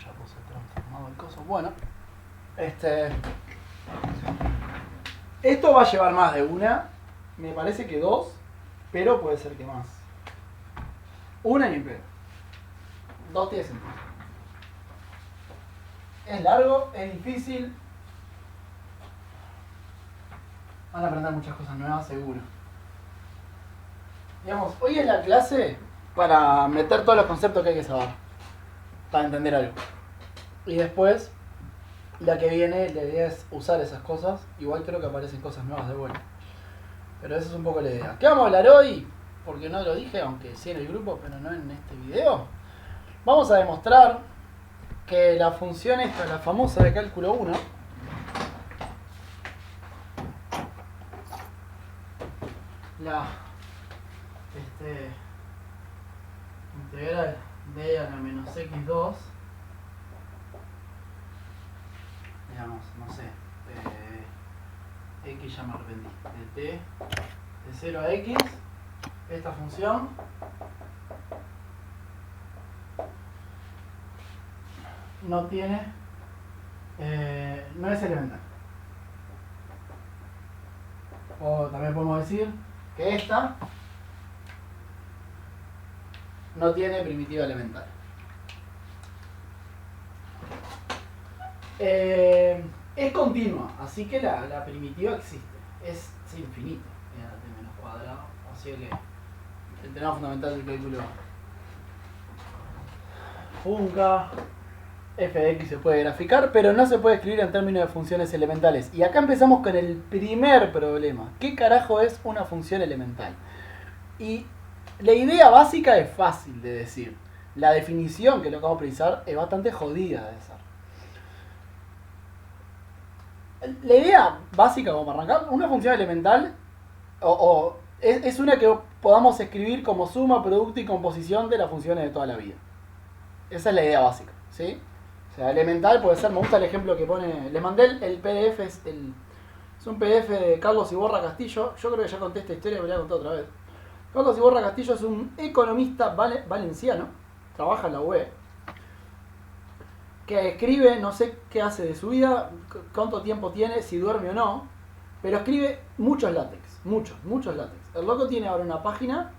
ya puse transformado el coso. Bueno, esto va a llevar más de una. Me parece que dos, pero puede ser que más. Una ni pedo. Dos tiene sentido. Es largo, es difícil. Van a aprender muchas cosas nuevas, seguro. Digamos, hoy es la clase para meter todos los conceptos que hay que saber. Para entender algo. Y después, la que viene, la idea es usar esas cosas. Igual creo que aparecen cosas nuevas de vuelta. Pero esa es un poco la idea. ¿Qué vamos a hablar hoy? Porque no lo dije, aunque sí en el grupo, pero no en este video. Vamos a demostrar que la función esta, la famosa de cálculo 1, la integral de a la menos x2, digamos, no sé, x ya me arrepentí, de t de 0 a x, esta función no tiene, no es elemental. O también podemos decir que esta no tiene primitiva elemental. Es continua, así que la primitiva existe. Es infinito, de menos cuadrado. Así que el tema fundamental del cálculo Funca, f de x se puede graficar, pero no se puede escribir en términos de funciones elementales. Y acá empezamos con el primer problema. ¿Qué carajo es una función elemental? Y la idea básica es fácil de decir. La definición, que lo acabo de precisar, es bastante jodida de hacer. La idea básica, como para arrancar, una función elemental es una que podamos escribir como suma, producto y composición de las funciones de toda la vida. Esa es la idea básica, ¿sí? O sea, elemental puede ser, me gusta el ejemplo que pone, les mandé el PDF, es un PDF de Carlos Iborra Castillo. Yo creo que ya conté esta historia, me la voy a contar otra vez. Carlos Iborra Castillo es un economista valenciano, trabaja en la UE, que escribe, no sé qué hace de su vida, cuánto tiempo tiene, si duerme o no, pero escribe muchos látex, muchos látex. El loco tiene ahora una página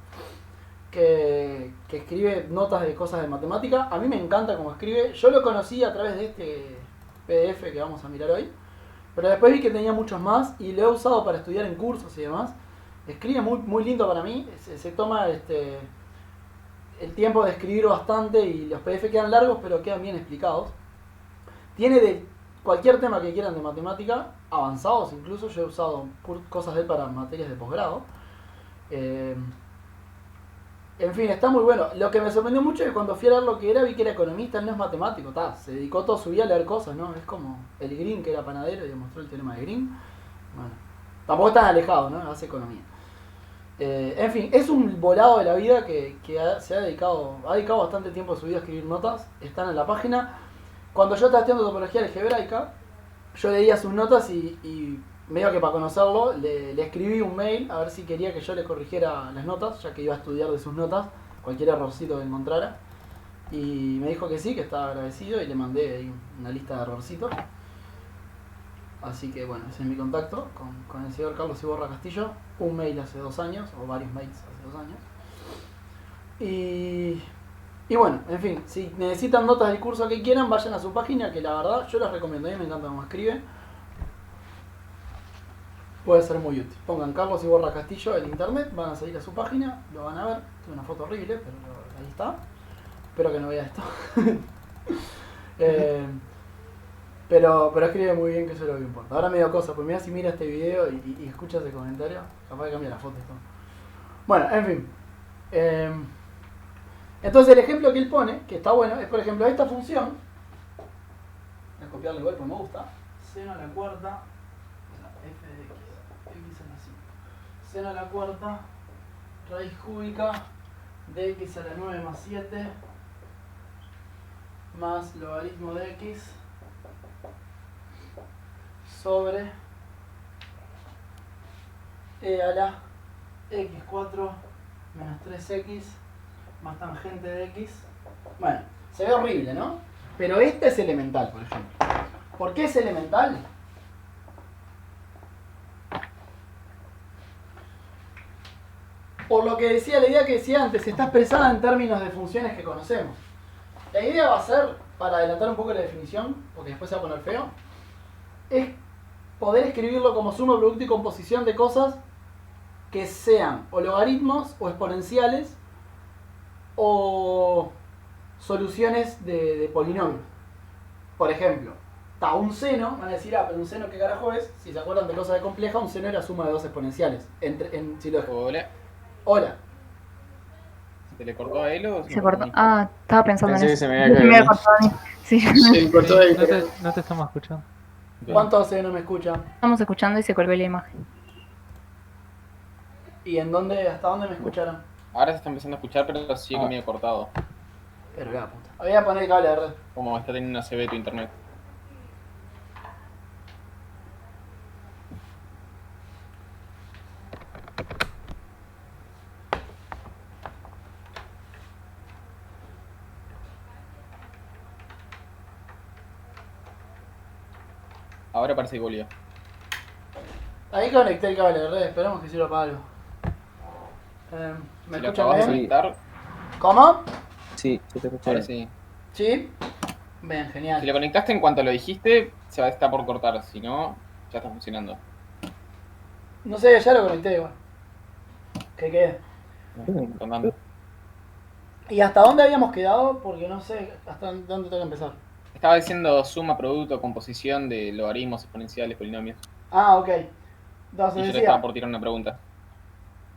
que escribe notas de cosas de matemática. A mí me encanta cómo escribe. Yo lo conocí a través de este PDF que vamos a mirar hoy, pero después vi que tenía muchos más y lo he usado para estudiar en cursos y demás. Escribe muy lindo para mí, se toma el tiempo de escribir bastante y los PDF quedan largos pero quedan bien explicados. Tiene de cualquier tema que quieran de matemática, avanzados incluso. Yo he usado cosas de él para materias de posgrado. En fin, está muy bueno. Lo que me sorprendió mucho es que cuando fui a ver lo que era, vi que era economista, él no es matemático, se dedicó toda su vida a leer cosas, ¿no? Es como el Green, que era panadero y demostró el teorema de Green. Bueno, tampoco es tan alejado, ¿no? Hace economía. En fin, es un volado de la vida que se ha dedicado bastante tiempo de su vida a escribir notas. Están en la página. Cuando yo estaba estudiando topología algebraica, yo leía sus notas y medio que para conocerlo, le escribí un mail a ver si quería que yo le corrigiera las notas, ya que iba a estudiar de sus notas, cualquier errorcito que encontrara. Y me dijo que sí, que estaba agradecido, y le mandé ahí una lista de errorcitos. Así que bueno, ese es mi contacto con el señor Carlos Iborra Castillo. Un mail hace 2 años, o varios mails hace 2 años. Y bueno, en fin, si necesitan notas del curso que quieran, vayan a su página, que la verdad yo las recomiendo. A mí me encanta cómo escribe. Puede ser muy útil. Pongan Carlos Iborra Castillo en internet, van a salir a su página, lo van a ver. Tiene una foto horrible, pero ahí está. Espero que no vea esto. Pero escribe muy bien, que eso es lo que importa. Ahora me dio cosa, pues mira, si mira este video y escucha ese comentario, capaz de cambiar la foto y todo. Bueno, en fin. Entonces el ejemplo que él pone, que está bueno, es por ejemplo esta función. Voy a copiarle igual porque me gusta. Seno a la cuarta, f de x a la 5. Seno a la cuarta, raíz cúbica de x a la 9 más 7 más logaritmo de x sobre e a la x4 menos 3x más tangente de x. Bueno, se ve horrible, ¿no? Pero este es elemental, por ejemplo. ¿Por qué es elemental? Por lo que decía, la idea que decía antes, está expresada en términos de funciones que conocemos. La idea va a ser, para adelantar un poco la definición, porque después se va a poner feo, es poder escribirlo como suma, producto y composición de cosas que sean o logaritmos o exponenciales o soluciones de polinomios. Por ejemplo, está un seno, van a decir, pero un seno ¿qué carajo es? Si se acuerdan de cosas de compleja, un seno era suma de dos exponenciales. Hola. Hola. ¿Se le cortó a él o Se cortó. Estaba pensando Pensé en que eso. se me había caído a mí. Cortó a mí. Sí. Sí, cortó ahí. No te estamos escuchando. ¿Cuánto hace que no me escucha? Estamos escuchando y se colgó la imagen. ¿Y en dónde, hasta dónde me escucharon? Ahora se está empezando a escuchar, pero sigue medio cortado. Pero la puta. Voy a poner el cable de red. Como está teniendo una CB tu internet. Ahora parece que volvió. Ahí conecté el cable de red, esperamos que sirva para algo. ¿Me Si lo escuchan acabas de bien? conectar, ¿Cómo? Sí, sí te escuché. ahora sí. ¿Sí? Bien, Si genial. lo conectaste en cuanto lo dijiste, se va a estar por cortar. Si no, ya está funcionando. No sé, ya lo conecté igual. Que quede. Contando. ¿Y hasta dónde habíamos quedado? Porque no sé hasta dónde tengo que empezar. Estaba diciendo suma, producto, composición de logaritmos, exponenciales, polinomios. Ah, ok. Y Entonces yo te decía, estaba por tirar una pregunta.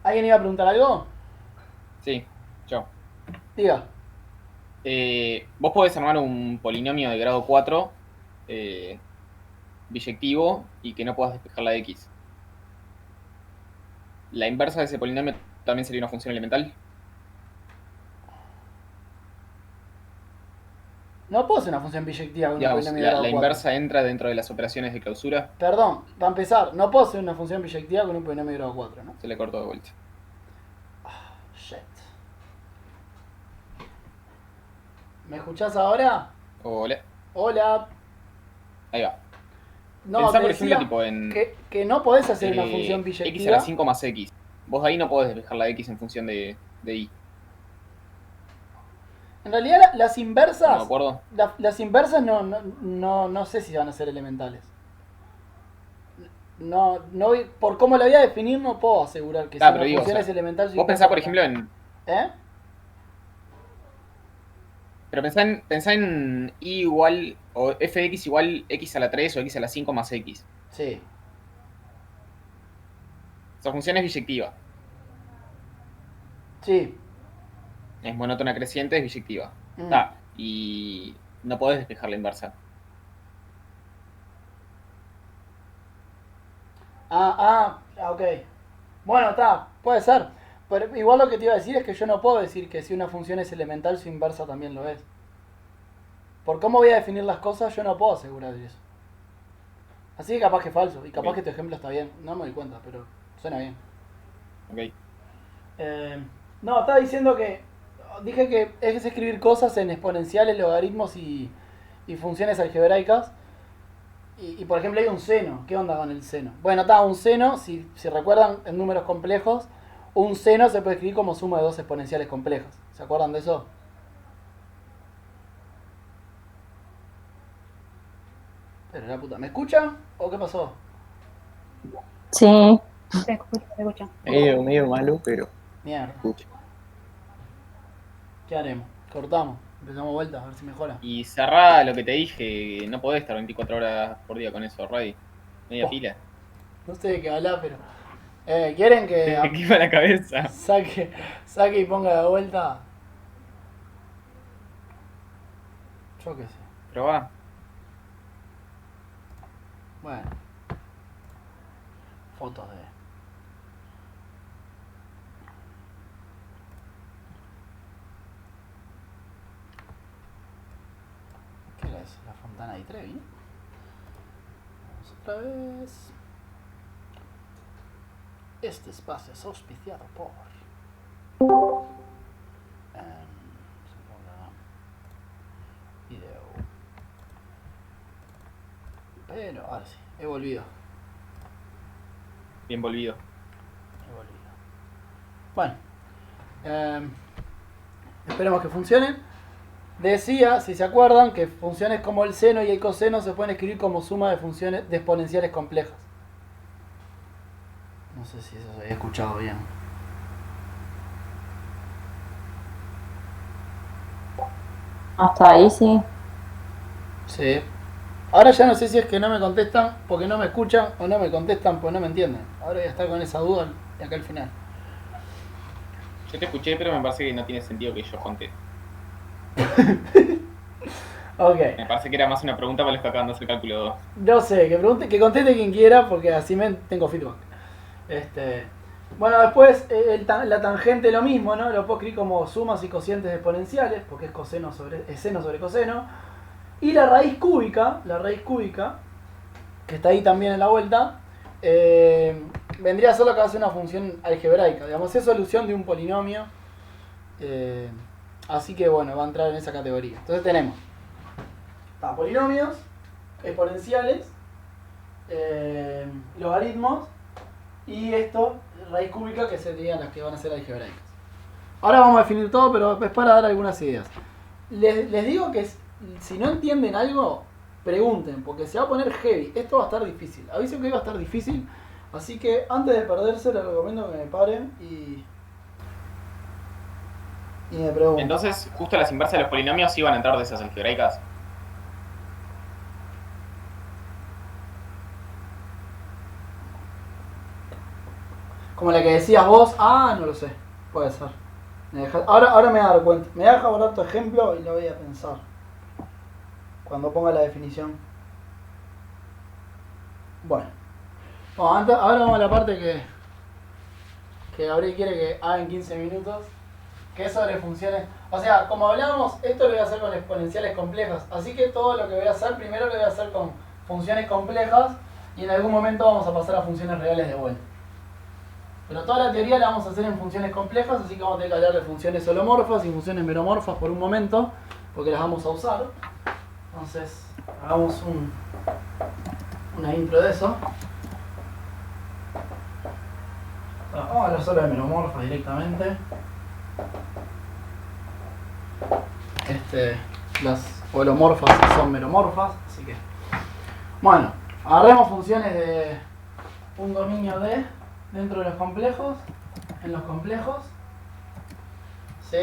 ¿alguien iba a preguntar algo? Sí, yo. Diga. Vos podés armar un polinomio de grado 4 biyectivo y que no puedas despejar la x. La inversa de ese polinomio también sería una función elemental. No puedo hacer una función biyectiva con un Digamos, polinomio de grado la 4. inversa entra dentro de las operaciones de clausura. Perdón, para empezar, no puedo hacer una función biyectiva con un polinomio de grado 4, ¿no? Se le cortó de vuelta. Shit. ¿Me escuchás ahora? Hola. Hola. Ahí va. No, Pensá, te por ejemplo, decía tipo en que no podés hacer una función x a biyectiva. la 5 más x. Vos ahí no podés despejar la x en función de y. En realidad las inversas, ¿Estamos de acuerdo? las inversas no sé si van a ser elementales. No, por cómo la voy a definir no puedo asegurar que si una pero digo, función o es sea, elemental. Vos pensá, por ejemplo, en. ¿Eh? Pero pensá en y igual, o f de x igual x a la 3 o x a la 5 más x. Sí. Esa función es biyectiva. Sí. Es monótona creciente, es biyectiva. Mm. Y no podés despejar la inversa. Ok. Bueno, puede ser. Pero igual lo que te iba a decir es que yo no puedo decir que si una función es elemental, su inversa también lo es. Por cómo voy a definir las cosas, yo no puedo asegurar eso. Así que capaz que es falso, y capaz Ok. que tu ejemplo está bien. No me doy cuenta, pero suena bien. Ok. No, estaba diciendo que... Dije que es escribir cosas en exponenciales, logaritmos y funciones algebraicas. Y por ejemplo hay un seno. ¿Qué onda con el seno? Bueno, un seno, si recuerdan en números complejos, un seno se puede escribir como suma de dos exponenciales complejas. ¿Se acuerdan de eso? Pero la puta, ¿me escuchan? ¿O qué pasó? Sí. Se escucha, se escucha. Medio malo, pero Mierda. escucha. ¿Qué haremos? Cortamos. Empezamos vuelta, a ver si mejora. Y cerrá lo que te dije, no podés estar 24 horas por día con eso, Ray. Media Oh. pila. No sé de qué hablar, pero... ¿Quieren que Te quema la cabeza. saque y ponga de vuelta? Yo qué sé. Probá. Bueno. Fotos de... ¿Qué es? La Fontana di Trevi. Vamos otra vez. Este espacio es auspiciado por... video. Pero, ahora sí, he volvido. Bien volvido. Bueno, esperemos que funcione. Decía, si se acuerdan, que funciones como el seno y el coseno se pueden escribir como suma de funciones de exponenciales complejas. No sé si eso se había escuchado bien. Hasta ahí sí. Sí. Ahora ya no sé si es que no me contestan porque no me escuchan o no me contestan porque no me entienden. Ahora voy a estar con esa duda de acá al final. Yo te escuché, pero me parece que no tiene sentido que yo conteste. Ok. Me parece que era más una pregunta para los que acaban de hacer cálculo 2. No sé, que conteste quien quiera porque así tengo feedback. Bueno, después la tangente lo mismo, ¿no? Lo puedo escribir como sumas y cocientes exponenciales porque es seno sobre coseno. Y la raíz cúbica, que está ahí también en la vuelta, vendría solo que hace una función algebraica. Digamos, es solución de un polinomio. Así que bueno, va a entrar en esa categoría. Entonces tenemos polinomios, exponenciales, logaritmos y esto, raíz cúbica, que serían las que van a ser algebraicas. Ahora vamos a definir todo, pero es para dar algunas ideas. Les digo que si no entienden algo, pregunten, porque se va a poner heavy. Esto va a estar difícil. Avisen que va a estar difícil. Así que antes de perderse, les recomiendo que me paren y me pregunten. Entonces, justo las inversas de los polinomios sí van a entrar de esas algebraicas. Como la que decías vos, no lo sé, puede ser. Ahora me voy a dar cuenta. Me deja borrar tu ejemplo y lo voy a pensar. Cuando ponga la definición. Bueno. Ahora vamos a la parte que Gabriel quiere que haga en 15 minutos. Que es sobre funciones. O sea, como hablábamos, esto lo voy a hacer con exponenciales complejas. Así que todo lo que voy a hacer, primero lo voy a hacer con funciones complejas. Y en algún momento vamos a pasar a funciones reales de vuelta. Pero toda la teoría la vamos a hacer en funciones complejas, así que vamos a tener que hablar de funciones holomorfas y funciones meromorfas por un momento, porque las vamos a usar. Entonces, hagamos una intro de eso. Vamos a hablar solo de meromorfas directamente. Las holomorfas son meromorfas, así que... Bueno, agarremos funciones de un dominio D dentro de los complejos, en los complejos, ¿sí?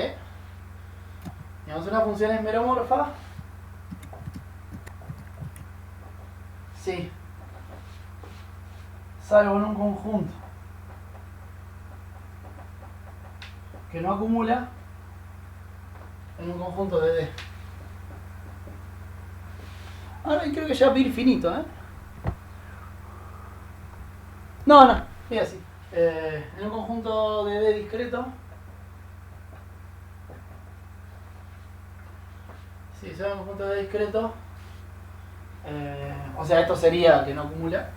Digamos, una función es meromorfa, sí, salvo en un conjunto que no acumula en un conjunto de D. Ahora creo que ya va a ir finito, ¿eh? No, es así. En un conjunto de D discreto. Sí, se ve un conjunto de D discreto. O sea, esto sería que no acumula.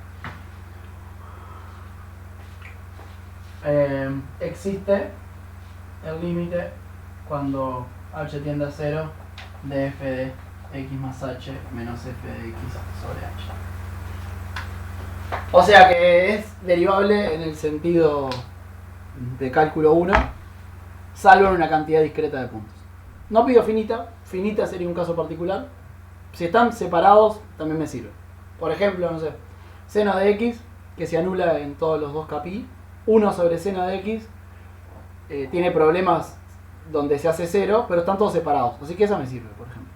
Existe el límite cuando h tiende a 0 de f de x más h menos f de x sobre h. O sea que es derivable en el sentido de cálculo 1, salvo en una cantidad discreta de puntos. No pido finita, finita sería un caso particular. Si están separados, también me sirve. Por ejemplo, no sé, seno de x, que se anula en todos los dos capi, 1 sobre seno de x, tiene problemas donde se hace 0, pero están todos separados. Así que esa me sirve, por ejemplo.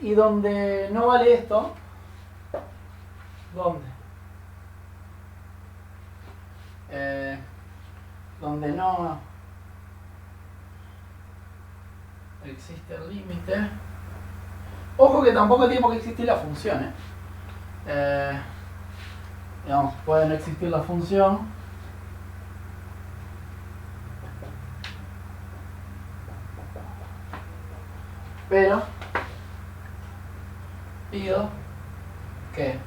Y donde no vale esto, ¿dónde? Donde no existe el límite. Ojo que tampoco tiene por qué existir la función, digamos, puede no existir la función. Pero pido que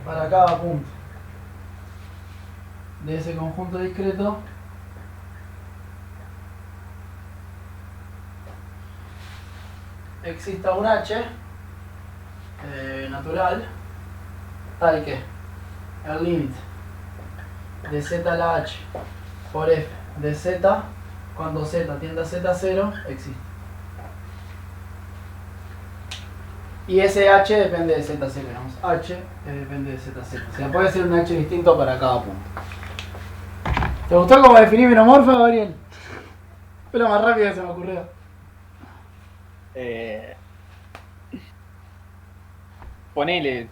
para cada punto de ese conjunto discreto exista un h natural tal que el límite de z a la h por f de z cuando z tiende a z0 existe. Y ese h depende de z0, digamos. H depende de z0. O sea, puede ser un h distinto para cada punto. ¿Te gustó cómo definí menomorfa, Gabriel? Fue lo más rápido que se me ocurrió. Ponele.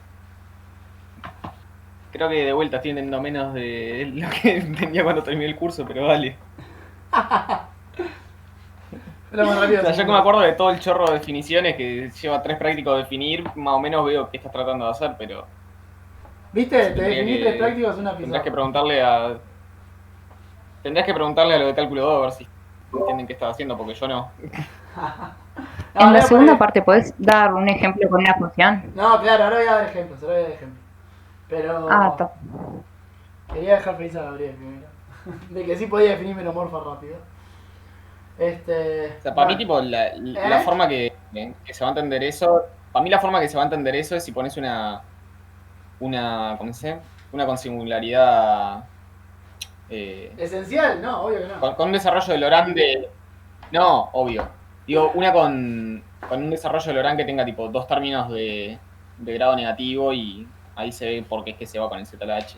Creo que de vuelta estoy entendiendo menos de lo que entendía cuando terminé el curso, pero vale. Fue lo más rápido O sea, que se yo que me acuerdo de todo el chorro de definiciones que lleva 3 prácticos a definir, más o menos veo qué estás tratando de hacer, pero ¿Viste? Te tendría definí que- 3 prácticos una tendrás que pizarra. preguntarle a... Tendrás que preguntarle a lo de cálculo 2 a ver si entienden qué estás haciendo, porque yo no. No, En la ahora segunda voy- parte, ¿podés dar un ejemplo con una función? No, claro, ahora voy a dar ejemplos, Pero Ah, está. quería dejar feliz a Gabriel primero. De que sí podía definir menomorfa rápido. O sea, para mí, tipo, la forma que se va a entender eso... Para mí la forma que se va a entender eso es si pones ¿cómo se dice? Una con singularidad... Esencial, no, obvio que no. con un desarrollo de Lorán de... No, obvio. Digo, una con un desarrollo de Lorán que tenga tipo 2 términos de grado negativo y ahí se ve por qué es que se va con el Z a la H.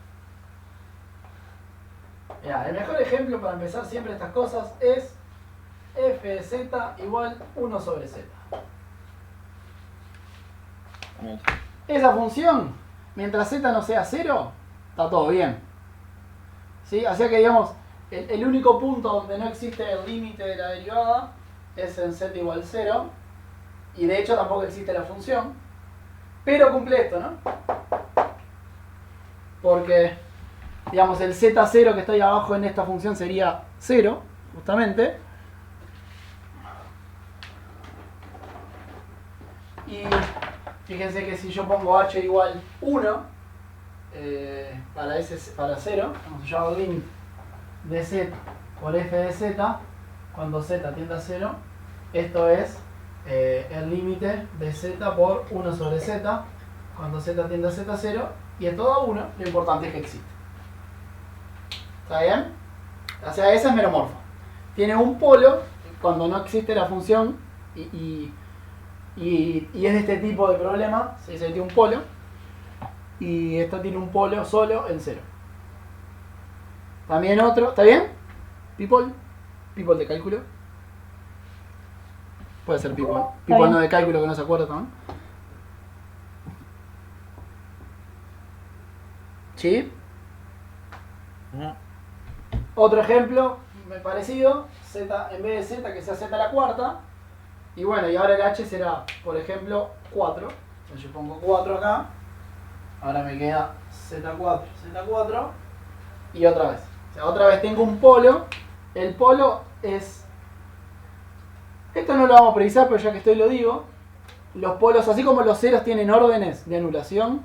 Mirá, el mejor ejemplo para empezar siempre estas cosas es f de z igual 1 sobre z. Esa función, mientras z no sea 0, está todo bien. ¿Sí? O sea que digamos, el único punto donde no existe el límite de la derivada es en z igual 0. Y de hecho tampoco existe la función. Pero cumple esto, ¿no? Porque, digamos, el z0 que está ahí abajo en esta función sería 0, justamente. Y fíjense que si yo pongo h igual 1, para 0, vamos a llamar límite de z por f de z, cuando z tiende a 0, esto es el límite de z por 1 sobre z, cuando z tiende a z0, y es todo a 1, lo importante es que existe. ¿Está bien? O sea, esa es meromorfa. Tiene un polo cuando no existe la función y es de este tipo de problema, se dice que tiene un polo, y esta tiene un polo solo en 0. También otro, ¿está bien? People de cálculo. Puede ser people. People bien. no de cálculo que no se acuerda también. ¿Sí? Otro ejemplo parecido, z en vez de z que sea z a la cuarta. Y bueno, y ahora el h será, por ejemplo, 4. Entonces yo pongo 4 acá. Ahora me queda z4, z4. Y otra vez. O sea, otra vez tengo un polo. El polo es... Esto no lo vamos a precisar, pero ya que estoy lo digo. Los polos, así como los ceros tienen órdenes de anulación.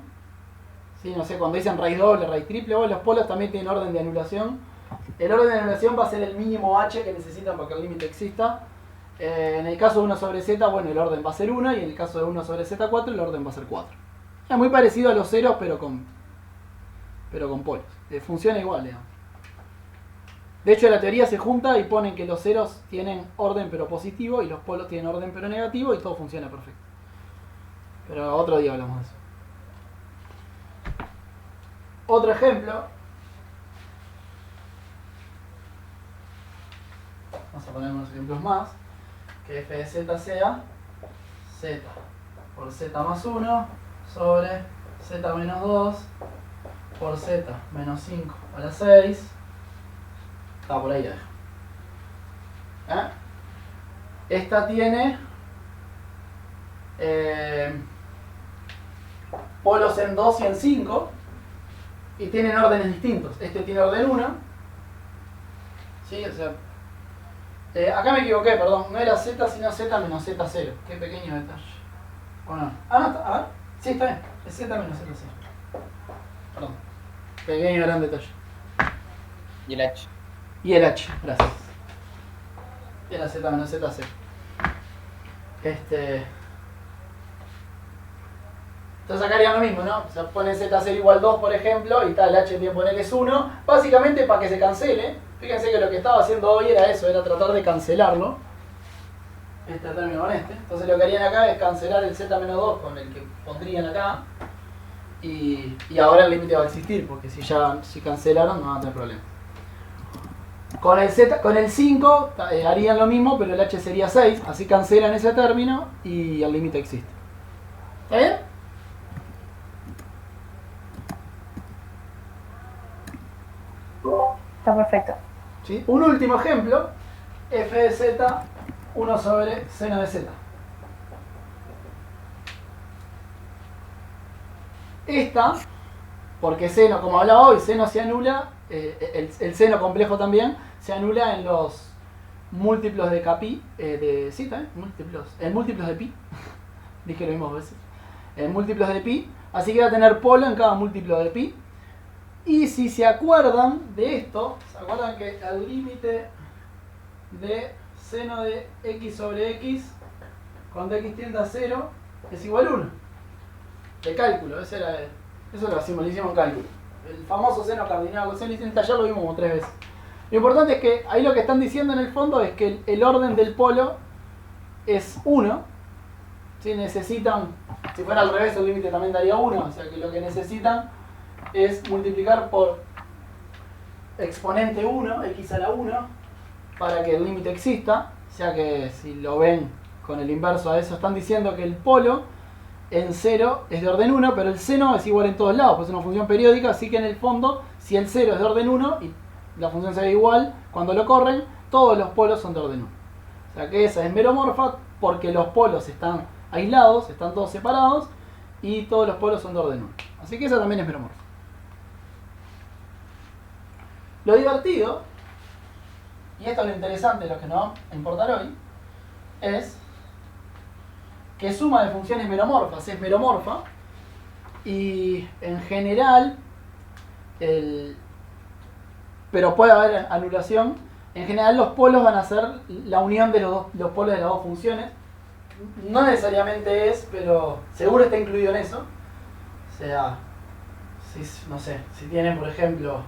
¿Sí? No sé, cuando dicen raíz doble, raíz triple, bueno, los polos también tienen orden de anulación. El orden de anulación va a ser el mínimo h que necesitan para que el límite exista. En el caso de 1 sobre z, bueno, el orden va a ser 1, y en el caso de 1 sobre z4, el orden va a ser 4. Es muy parecido a los ceros, pero con polos. Funciona igual, digamos. De hecho, la teoría se junta y ponen que los ceros tienen orden pero positivo y los polos tienen orden pero negativo y todo funciona perfecto. Pero otro día hablamos de eso. Otro ejemplo. Vamos a poner unos ejemplos más. Que f de z sea z por z más 1 sobre z menos 2 por z menos 5 a la 6. Está por ahí ya. Esta tiene polos en 2 y en 5 y tienen órdenes distintos. Este tiene orden 1. ¿Sí? O sea, acá me equivoqué, perdón. No era z sino z menos z0. Qué pequeño detalle. Bueno, no, está, a ver. Sí, está bien. Es z menos z0. Perdón. Pequeño gran detalle. Y el H. Y el h, gracias. Era z menos z0. Entonces acá harían lo mismo, ¿no? O sea, ponen Z0 igual 2, por ejemplo, y tal, el H tiene que poner es 1. Básicamente para que se cancele. Fíjense que lo que estaba haciendo hoy era eso, era tratar de cancelarlo. Este término con este. Entonces lo que harían acá es cancelar el Z-2 con el que pondrían acá. Y ahora el límite va a existir, porque si cancelaron no van a tener problema. Con el 5 harían lo mismo, pero el H sería 6. Así cancelan ese término y el límite existe. ¿Está bien? Está perfecto. ¿Sí? Un último ejemplo, f de z 1 sobre seno de z. Esta, porque seno, como hablaba hoy, seno se anula, el seno complejo también, se anula en los múltiplos de kpi, en múltiplos de pi, dije lo mismo veces, en múltiplos de pi, así que va a tener polo en cada múltiplo de pi. Y si se acuerdan de esto, se acuerdan que el límite de seno de x sobre x cuando x tiende a 0 es igual a 1. De cálculo, eso lo hicimos en cálculo. El famoso seno cardinal, coseno y seno, ya lo vimos como 3 veces. Lo importante es que ahí lo que están diciendo en el fondo es que el orden del polo es 1. Si necesitan, si fuera al revés el límite también daría 1, o sea que lo que necesitan es multiplicar por exponente 1, x a la 1, para que el límite exista. O sea que si lo ven con el inverso a eso, están diciendo que el polo en 0 es de orden 1, pero el seno es igual en todos lados, pues es una función periódica, así que en el fondo, si el 0 es de orden 1 y la función se ve igual, cuando lo corren, todos los polos son de orden 1. O sea que esa es meromorfa porque los polos están aislados, están todos separados, y todos los polos son de orden 1. Así que esa también es meromorfa. Lo divertido, y esto es lo interesante, lo que nos va a importar hoy, es que suma de funciones meromorfas es meromorfa, y en general, pero puede haber anulación, en general los polos van a ser la unión de los polos de las dos funciones. No necesariamente es, pero seguro está incluido en eso. O sea, no sé, si tienen por ejemplo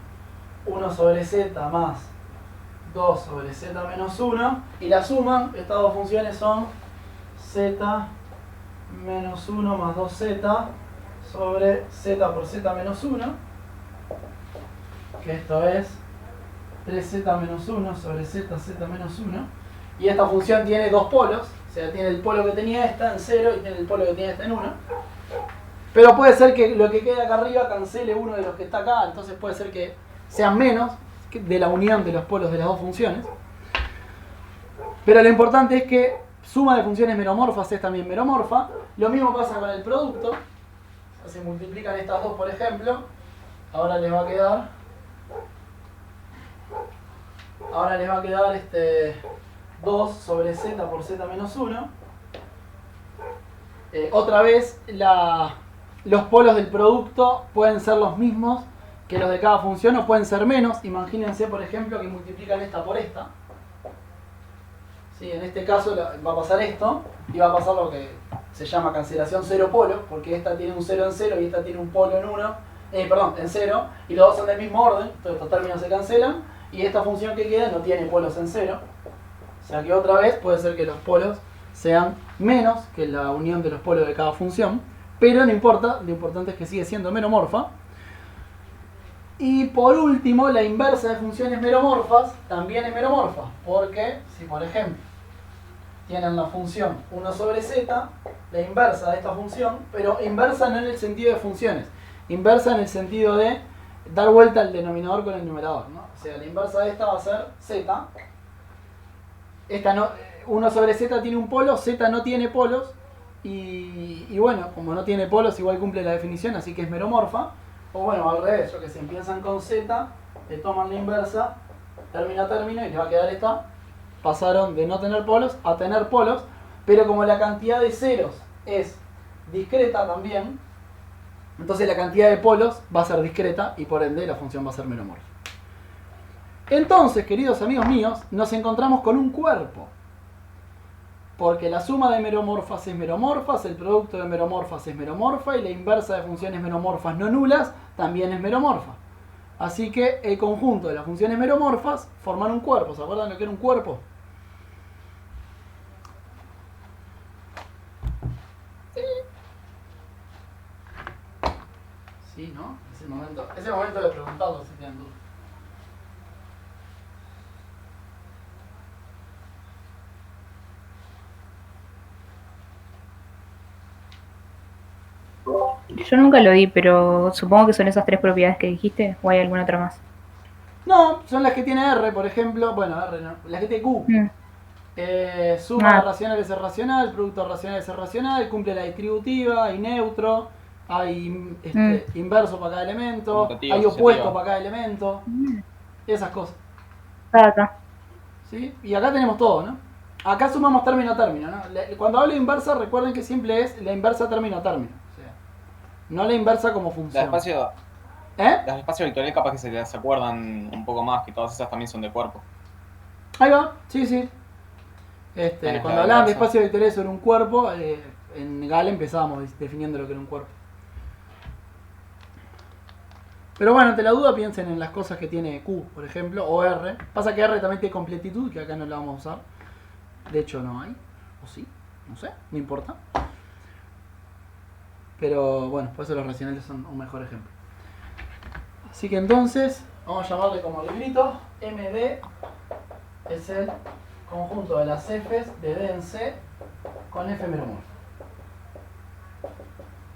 1 sobre z más 2 sobre z menos 1 y la suman, estas dos funciones son z menos 1 más 2z sobre z por z menos 1, que esto es 3z menos 1 sobre z menos 1, y esta función tiene dos polos, o sea, tiene el polo que tenía esta en 0 y tiene el polo que tiene esta en 1. Pero puede ser que lo que quede acá arriba cancele uno de los que está acá, entonces puede ser que sean menos de la unión de los polos de las dos funciones. Pero lo importante es que suma de funciones meromorfas es también meromorfa. Lo mismo pasa con el producto. O sea, se multiplican estas dos, por ejemplo. Ahora les va a quedar 2 sobre z por z menos 1. Otra vez, los polos del producto pueden ser los mismos que los de cada función o pueden ser menos. Imagínense, por ejemplo, que multiplican esta por esta. Sí, en este caso va a pasar esto y va a pasar lo que se llama cancelación cero polo, porque esta tiene un 0 en 0 y esta tiene un polo en 1, en 0, y los dos son del mismo orden, entonces estos términos se cancelan y esta función que queda no tiene polos en 0. O sea que otra vez puede ser que los polos sean menos que la unión de los polos de cada función, pero no importa, lo importante es que sigue siendo meromorfa. Y por último, la inversa de funciones meromorfas también es meromorfa, porque si por ejemplo tienen la función 1 sobre z, la inversa de esta función, pero inversa no en el sentido de funciones, inversa en el sentido de dar vuelta al denominador con el numerador, ¿no? O sea, la inversa de esta va a ser z. Esta no, 1 sobre z tiene un polo, z no tiene polos, y bueno, como no tiene polos igual cumple la definición, así que es meromorfa. O bueno, al revés, yo que si empiezan con z, le toman la inversa, término a término, y les va a quedar esta. Pasaron de no tener polos a tener polos, pero como la cantidad de ceros es discreta también, entonces la cantidad de polos va a ser discreta y por ende la función va a ser meromorfa. Entonces, queridos amigos míos, nos encontramos con un cuerpo. Porque la suma de meromorfas es meromorfas, el producto de meromorfas es meromorfa y la inversa de funciones meromorfas no nulas también es meromorfa. Así que el conjunto de las funciones meromorfas forman un cuerpo. ¿Se acuerdan lo que era un cuerpo? Sí, ¿no? Es el momento de preguntarlo si tienen dudas. Yo nunca lo vi, pero supongo que son esas tres propiedades que dijiste, o hay alguna otra más. No, son las que tiene R, por ejemplo. Bueno, R no. Las que tiene Q. Suma racional es racional, producto racional es racional, cumple la distributiva, hay neutro, hay inverso para cada elemento, Conmutativo, hay opuesto asociativo. para cada elemento, esas cosas. Acá. ¿Sí? Y acá tenemos todo, ¿no? Acá sumamos término a término, ¿no? Cuando hablo de inversa, recuerden que siempre es la inversa término a término. O sea, no la inversa como función. Las ¿Eh? espacios vectoriales capaz que se las acuerdan un poco más, que todas esas también son de cuerpo. Ahí va, sí, sí. Bueno, Cuando la hablaban de inversa. espacio vectorial sobre un cuerpo, en Gale empezábamos definiendo lo que era un cuerpo. Pero bueno, ante la duda piensen en las cosas que tiene Q, por ejemplo, o R. Pasa que R también tiene completitud, que acá no la vamos a usar. De hecho no hay. O sí, no sé, no importa. Pero bueno, por eso los racionales son un mejor ejemplo. Así que entonces, vamos a llamarle como librito, MD es el conjunto de las Fs de D en C con F meromorfo.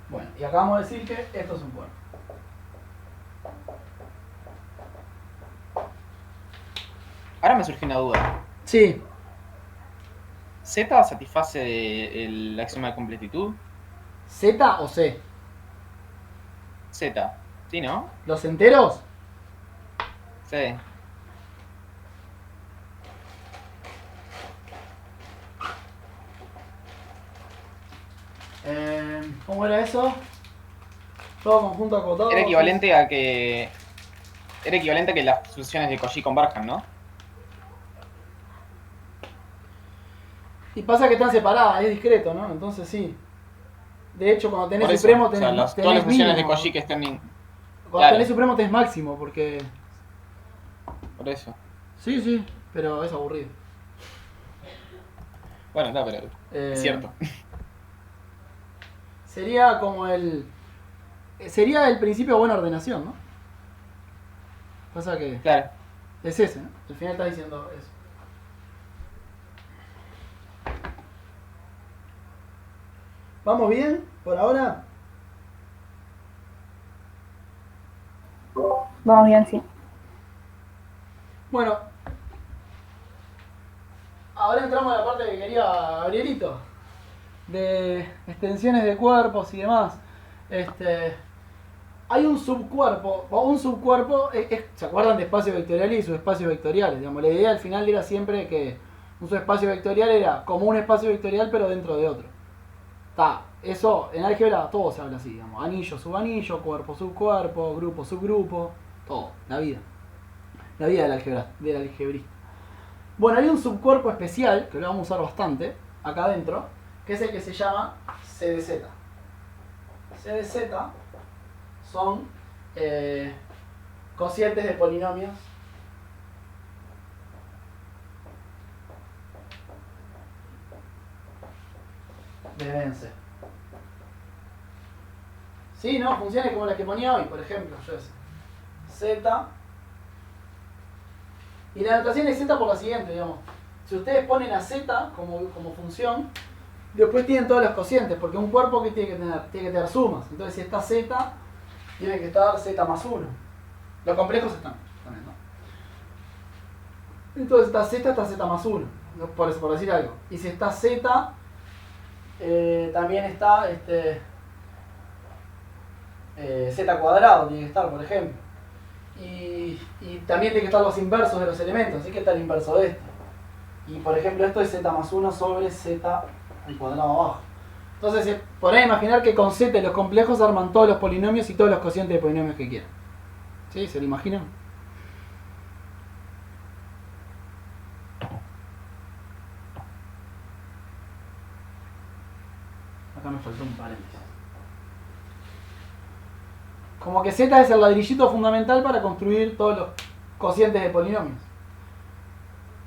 Bueno, y acá vamos a decir que esto es un cuerpo. Ahora me surgió una duda. Sí, ¿Z satisface el axioma de completitud? Z o C. Z. ¿Sí, no? ¿Los enteros? Sí. ¿Cómo era eso? Todo conjunto acotado. Era equivalente a que las funciones de Cauchy converjan, ¿no? Y pasa que están separadas, es discreto, ¿no? Entonces sí. De hecho, cuando tenés Por eso, supremo o sea, tenés, todas tenés las funciones de mínimo. Cauchy que estén en... Cuando claro. tenés supremo tenés máximo, porque... Por eso. Sí, sí, pero es aburrido. Bueno, no, pero es cierto. Sería como el... Sería el principio de buena ordenación, ¿no? Pasa que Claro. es ese, ¿no? Al final está diciendo eso. ¿Vamos bien por ahora? Vamos bien, sí. Bueno. Ahora entramos a la parte que quería Gabrielito. De extensiones de cuerpos y demás. Hay un subcuerpo, ¿se acuerdan de espacios vectoriales y subespacios vectoriales? Digamos, la idea al final era siempre que un subespacio vectorial era como un espacio vectorial pero dentro de otro. Eso en álgebra todo se habla así, digamos, anillo, subanillo, cuerpo, subcuerpo, grupo, subgrupo, todo, la vida del algebrista. Bueno, hay un subcuerpo especial, que lo vamos a usar bastante, acá adentro, que es el que se llama CDZ. CDZ son cocientes de polinomios de Vence. Sí, ¿no? Funciones como las que ponía hoy, por ejemplo, yo sé. Z. Y la notación es Z por la siguiente, digamos. Si ustedes ponen a Z como función, después tienen todos los cocientes, porque un cuerpo que tiene que tener sumas. Entonces si está Z, tiene que estar Z más 1. Los complejos están también, ¿no? Entonces está Z más 1. Por decir algo. Y si está Z, también está Z cuadrado, tiene que estar, por ejemplo. Y también tiene que estar los inversos de los elementos, así que está el inverso de esto. Y por ejemplo esto es Z más 1 sobre Z al cuadrado abajo. Entonces podrán imaginar que con Z los complejos arman todos los polinomios y todos los cocientes de polinomios que quieran. ¿Sí? ¿Se lo imaginan? Acá me faltó un paréntesis. Como que Z es el ladrillito fundamental para construir todos los cocientes de polinomios.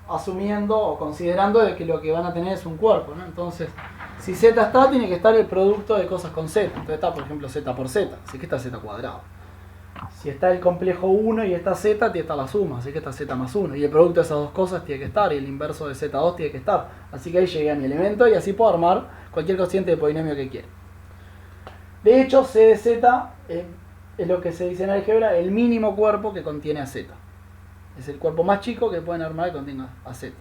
Asumiendo o considerando de que lo que van a tener es un cuerpo, ¿no? Entonces, si Z está, tiene que estar el producto de cosas con Z. Entonces está, por ejemplo, Z por Z. Así que está Z cuadrado. Si está el complejo 1 y está Z, tiene que estar la suma. Así que está Z más 1. Y el producto de esas dos cosas tiene que estar. Y el inverso de Z2 tiene que estar. Así que ahí llegué a mi elemento y así puedo armar cualquier cociente de polinomio que quiera. De hecho, C de Z es lo que se dice en álgebra el mínimo cuerpo que contiene a Z. Es el cuerpo más chico que pueden armar que contenga a Z.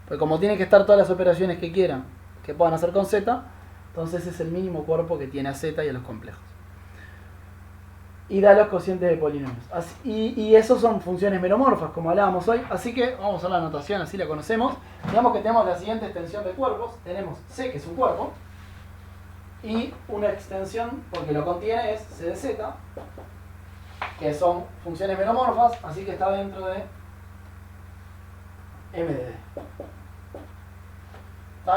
Porque como tienen que estar todas las operaciones que quieran, que puedan hacer con Z, entonces es el mínimo cuerpo que tiene a Z y a los complejos. Y da los cocientes de polinomios. Y esos son funciones meromorfas, como hablábamos hoy. Así que vamos a la notación, así la conocemos. Digamos que tenemos la siguiente extensión de cuerpos. Tenemos C, que es un cuerpo, y una extensión, porque lo contiene, es C de Z, que son funciones meromorfas, así que está dentro de M de D.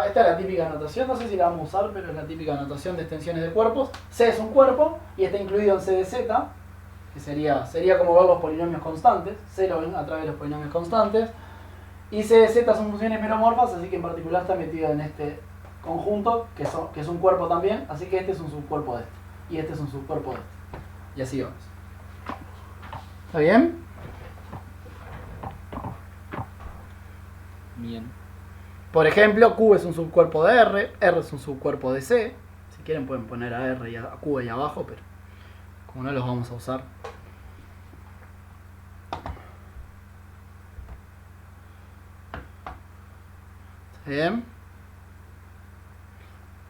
Esta es la típica notación, no sé si la vamos a usar, pero es la típica notación de extensiones de cuerpos. C es un cuerpo y está incluido en C de Z, que sería como ver los polinomios constantes. C lo ven a través de los polinomios constantes. Y C de Z son funciones meromorfas, así que en particular está metido en este conjunto, que es un cuerpo también, así que este es un subcuerpo de este. Y este es un subcuerpo de este. Y así vamos. ¿Está bien? Bien. Por ejemplo, Q es un subcuerpo de R es un subcuerpo de C. Si quieren pueden poner a R y a Q ahí abajo, pero como no los vamos a usar. ¿Está bien?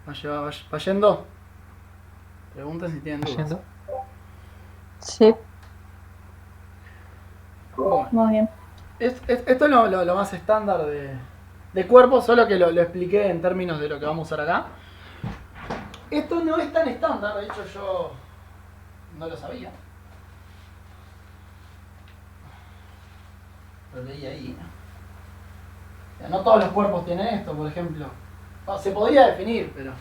¿Va yendo? Pregunten si tienen dudas. ¿Yendo? Sí. Bueno, Muy bien. esto es lo más estándar de cuerpo, solo que lo expliqué en términos de lo que vamos a usar acá. Esto no es tan estándar, de hecho yo no lo sabía. Lo leí ahí. O sea, no todos los cuerpos tienen esto, por ejemplo. No, se podría definir, pero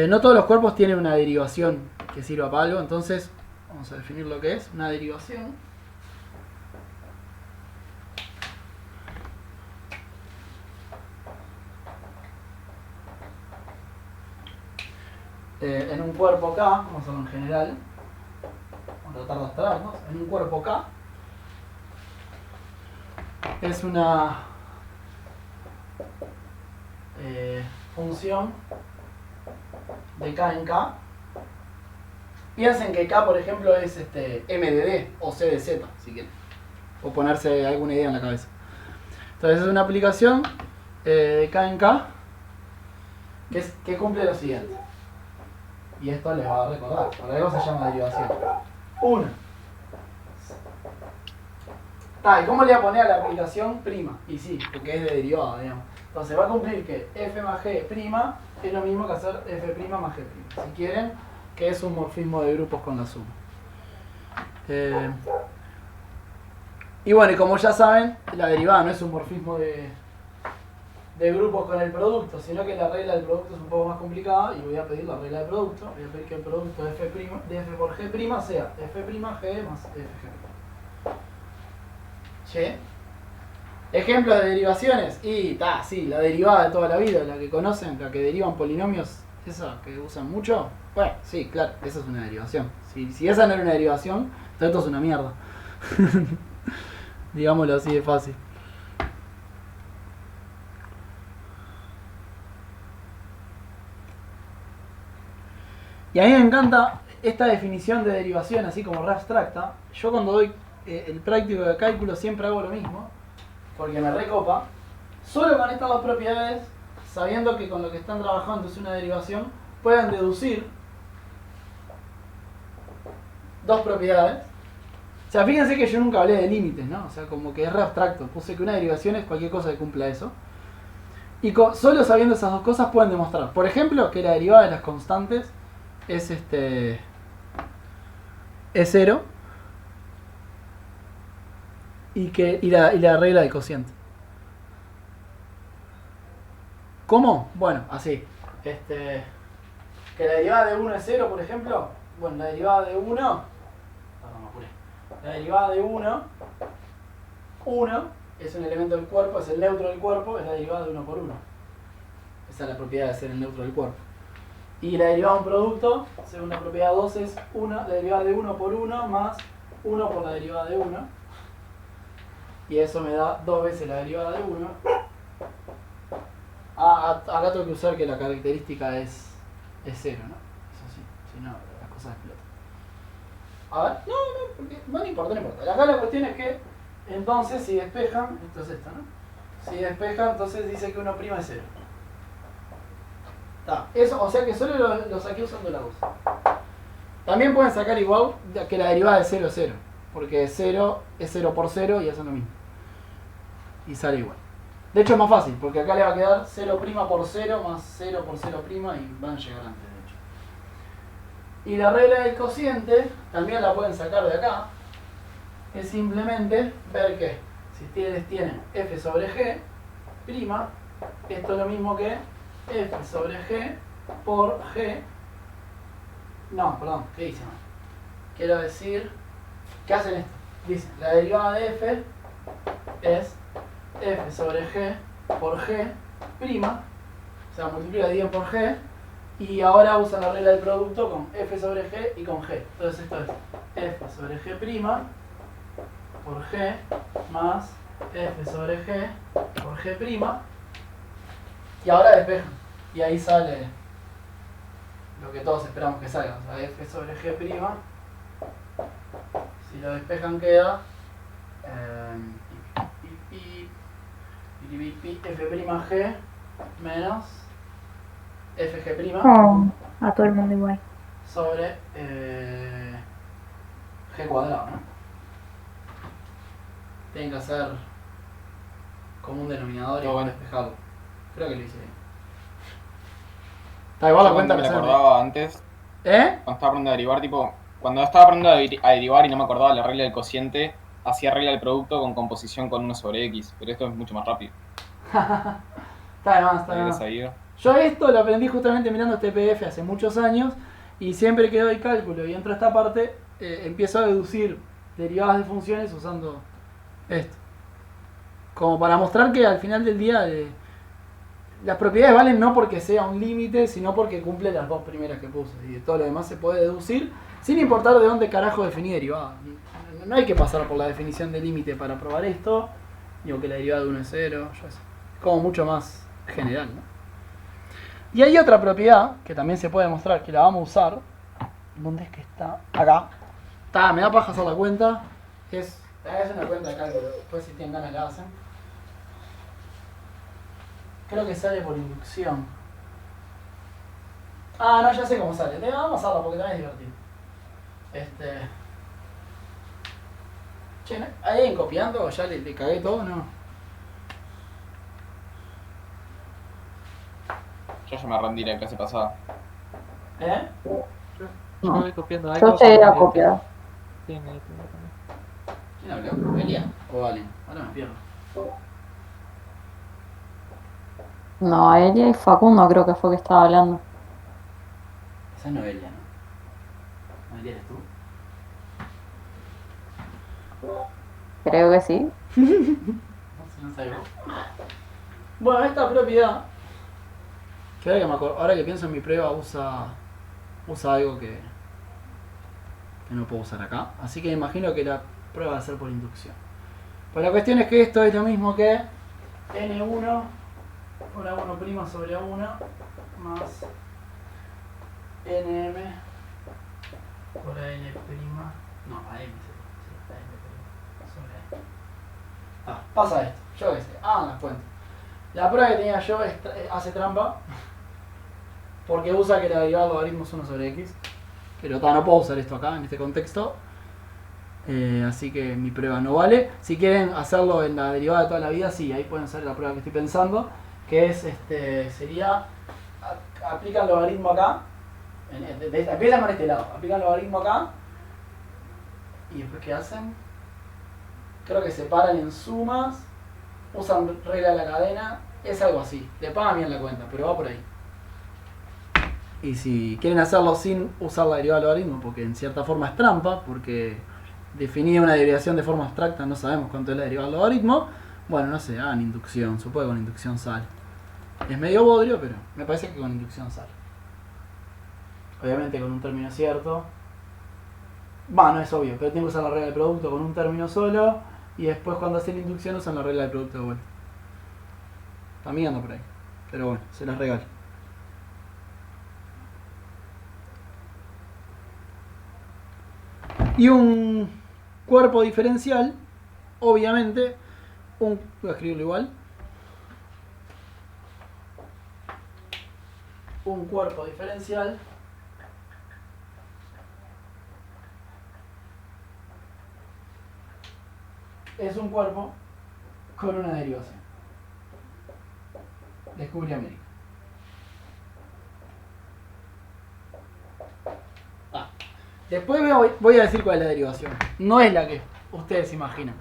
no todos los cuerpos tienen una derivación que sirva para algo, entonces vamos a definir lo que es una derivación. En un cuerpo K, vamos a hacerlo en general, vamos a tratar de abstraernos, en un cuerpo K es una función de K en K. Piensen que K, por ejemplo, es M de D o C de Z, si quieren, o ponerse alguna idea en la cabeza. Entonces es una aplicación de K en K que cumple lo siguiente. Y esto les va a recordar, por algo se llama derivación. 1. ¿Y cómo le voy a poner a la aplicación prima? Y sí, porque es de derivada, digamos. Entonces va a cumplir que f más g' es lo mismo que hacer f' más g'. Si quieren, que es un morfismo de grupos con la suma. Y bueno, y como ya saben, la derivada no es un morfismo de grupos con el producto, sino que la regla del producto es un poco más complicada y voy a pedir la regla del producto. Voy a pedir que el producto de f por g' sea f' g más fg'. ¿Sí? Ejemplos de derivaciones. Y sí, la derivada de toda la vida, la que conocen, la que derivan polinomios, esa que usan mucho. Bueno, sí, claro, esa es una derivación. Si esa no era una derivación, todo esto es una mierda. Digámoslo así de fácil. Y a mí me encanta esta definición de derivación, así como re abstracta. Yo cuando doy el práctico de cálculo siempre hago lo mismo, porque me recopa. Solo con estas dos propiedades, sabiendo que con lo que están trabajando es una derivación, pueden deducir dos propiedades. O sea, fíjense que yo nunca hablé de límites, ¿no? O sea, como que es re abstracto. Puse que una derivación es cualquier cosa que cumpla eso. Y solo sabiendo esas dos cosas pueden demostrar, por ejemplo, que la derivada de las constantes es es 0 y la regla del cociente. ¿Cómo? Bueno, así. Que la derivada de 1 es 0, por ejemplo. Bueno, la derivada de 1, perdón, me apuré. La derivada de 1 es un elemento del cuerpo, es el neutro del cuerpo, es la derivada de 1 por 1. Esa es la propiedad de ser el neutro del cuerpo. Y la derivada de un producto, según la propiedad 2, es la derivada de 1 por 1 más 1 por la derivada de 1. Y eso me da 2 veces la derivada de 1. Acá tengo que usar que la característica es 0, ¿no? Eso sí, si no, las cosas explotan. A ver, porque no importa, no importa. Acá la cuestión es que, entonces, si despejan, esto es esto, ¿no? Si despejan, entonces dice que 1' es 0. Eso, o sea que solo lo saqué usando la 2. También pueden sacar igual que la derivada de 0 es 0. Porque 0 es 0 por 0 y hacen lo mismo. Y sale igual. De hecho es más fácil, porque acá le va a quedar 0' por 0 más 0 por 0' y van a llegar antes, de hecho. Y la regla del cociente también la pueden sacar de acá. Es simplemente ver que si ustedes tienen f sobre g', esto es lo mismo que f sobre g por g. No, perdón, ¿qué hice? Quiero decir, ¿qué hacen esto? Dicen, la derivada de f es f sobre g por g', o sea, multiplica y divide por g, y ahora usan la regla del producto con f sobre g y con g. Entonces esto es f sobre g' por g más f sobre g por g', y ahora despejan, y ahí sale lo que todos esperamos que salga, o sea, f sobre g', si lo despejan queda f'g menos fg' Oh, a todo el mundo igual. sobre g cuadrado, ¿no? Tienen que hacer como un denominador y Todo bueno. despejarlo. Creo que lo hice bien. Está igual la Yo cuenta me que se acordaba antes, ¿Eh? cuando estaba aprendiendo a derivar, tipo, cuando estaba aprendiendo a derivar y no me acordaba la regla del cociente, hacía regla del producto con composición con 1 sobre x, pero esto es mucho más rápido. Está de más, está de ¿Lo más. sabido? Yo esto lo aprendí justamente mirando este PDF hace muchos años y siempre que doy cálculo y entro a esta parte empiezo a deducir derivadas de funciones usando esto. Como para mostrar que al final del día las propiedades valen no porque sea un límite, sino porque cumple las dos primeras que puse. Y de todo lo demás se puede deducir sin importar de dónde carajo definí derivada. No hay que pasar por la definición de límite para probar esto. Digo que la derivada de 1 es 0, yo sé. Como mucho más general, ¿no? Y hay otra propiedad que también se puede mostrar, que la vamos a usar. ¿Dónde es que está? Acá. Me da paja hacer la cuenta. Es una cuenta de cálculo. Después si tienen ganas la hacen. Creo que sale por inducción. No, ya sé cómo sale. Vamos a hacerla porque también es divertido. Che, ¿hay alguien copiando? ¿Ya le cagué todo? No. Yo ya me rendí la clase pasada. No. Yo voy copiando algo. Yo llegué a copiar. Sí, ¿Quién habló? ¿Elia? ¿O Valen? Ahora me pierdo. No, Elia y Facundo creo que fue que estaba hablando. Esa es Noelia, ¿no? ¿Noelia eres tú? Creo que sí. No sé, no sabes vos. Bueno, esta propiedad, que ahora que pienso en mi prueba, usa algo que no puedo usar acá. Así que me imagino que la prueba va a ser por inducción. Pues la cuestión es que esto es lo mismo que n1 por a1' sobre a1 más nm por a n'. No, a m sobre a. Pasa esto, yo qué sé, las cuentas. La prueba que tenía yo hace trampa porque usa que la derivada del logaritmo es 1 sobre x, pero no puedo usar esto acá en este contexto, así que mi prueba no vale. Si quieren hacerlo en la derivada de toda la vida, sí, ahí pueden hacer la prueba que estoy pensando, que es sería aplican logaritmo acá, empiezan con este lado, aplican logaritmo acá y después ¿qué hacen? Creo que separan en sumas, usan regla de la cadena, es algo así, le pagan bien la cuenta, pero va por ahí. Y si quieren hacerlo sin usar la derivada del logaritmo, porque en cierta forma es trampa, porque definir una derivación de forma abstracta no sabemos cuánto es la derivada del logaritmo, bueno, no sé, hagan inducción, supongo que con inducción sale. Es medio bodrio, pero me parece que con inducción sale. Obviamente con un término cierto. No es obvio, pero tengo que usar la regla del producto con un término solo, y después cuando hacen inducción usan la regla del producto de vuelta. También ando por ahí, pero bueno, se las regalo. Y un cuerpo diferencial, obviamente, voy a escribirlo igual. Un cuerpo diferencial es un cuerpo con una derivación. Descubrí América. Después voy a decir cuál es la derivación. No es la que ustedes imaginan.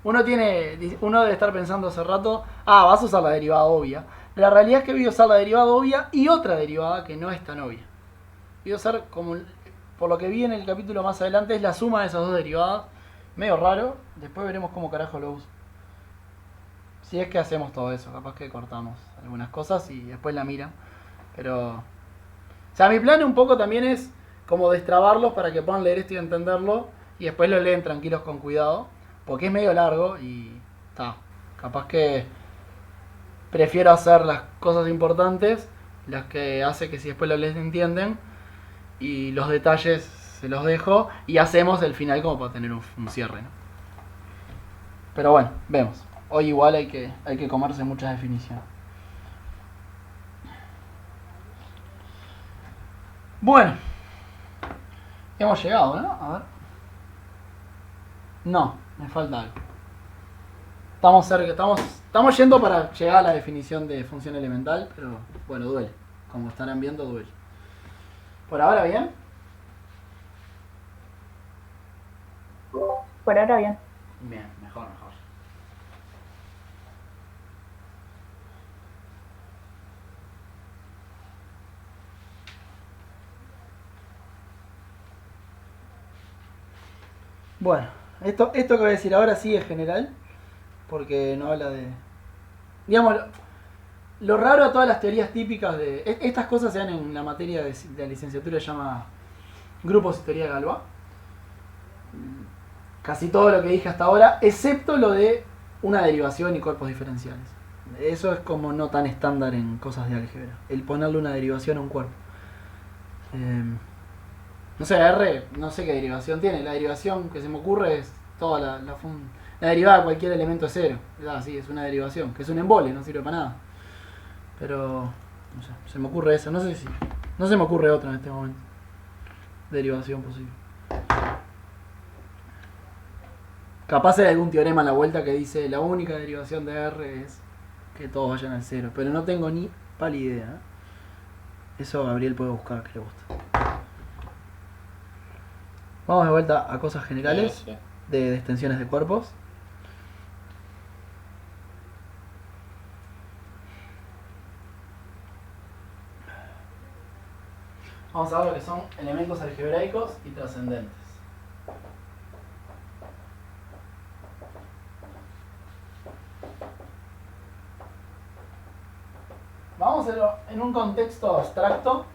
Uno debe estar pensando hace rato, vas a usar la derivada obvia. La realidad es que voy a usar la derivada obvia y otra derivada que no es tan obvia. Voy a usar, como por lo que vi en el capítulo más adelante, es la suma de esas dos derivadas. Medio raro. Después veremos cómo carajo lo uso. Si es que hacemos todo eso, capaz que cortamos algunas cosas y después la miran. Pero... O sea, mi plan un poco también es como destrabarlos para que puedan leer esto y entenderlo. Y después lo leen tranquilos con cuidado. Porque es medio largo y... capaz que prefiero hacer las cosas importantes, las que hace que si después lo lees entienden. Y los detalles se los dejo y hacemos el final como para tener un cierre, ¿no? Pero bueno, vemos. Hoy igual hay que comerse muchas definiciones. Bueno, hemos llegado, ¿no? A ver. No, me falta algo. Estamos cerca, estamos yendo para llegar a la definición de función elemental, pero bueno, duele. Como estarán viendo, duele. Por ahora, ¿bien? Por ahora bien. Bien, mejor. Bueno, esto que voy a decir ahora sí es general, porque no habla de... Digamos, lo raro a todas las teorías típicas de... Estas cosas se dan en la materia de la licenciatura, se llama grupos y teoría de Galois. Casi todo lo que dije hasta ahora, excepto lo de una derivación y cuerpos diferenciales. Eso es como no tan estándar en cosas de álgebra, el ponerle una derivación a un cuerpo. No sé, R, no sé qué derivación tiene. La derivación que se me ocurre es toda la derivada de cualquier elemento es cero. Sí, es una derivación, que es un embole, no sirve para nada. Pero, no sé, se me ocurre eso. No sé si... No se me ocurre otra en este momento. Derivación posible. Capaz hay algún teorema a la vuelta que dice la única derivación de R es que todos vayan al cero. Pero no tengo ni pálida idea. Eso Gabriel puede buscar, que le gusta. Vamos de vuelta a cosas generales de extensiones de cuerpos. Vamos a ver lo que son elementos algebraicos y trascendentes. Vamos a hacerlo en un contexto abstracto.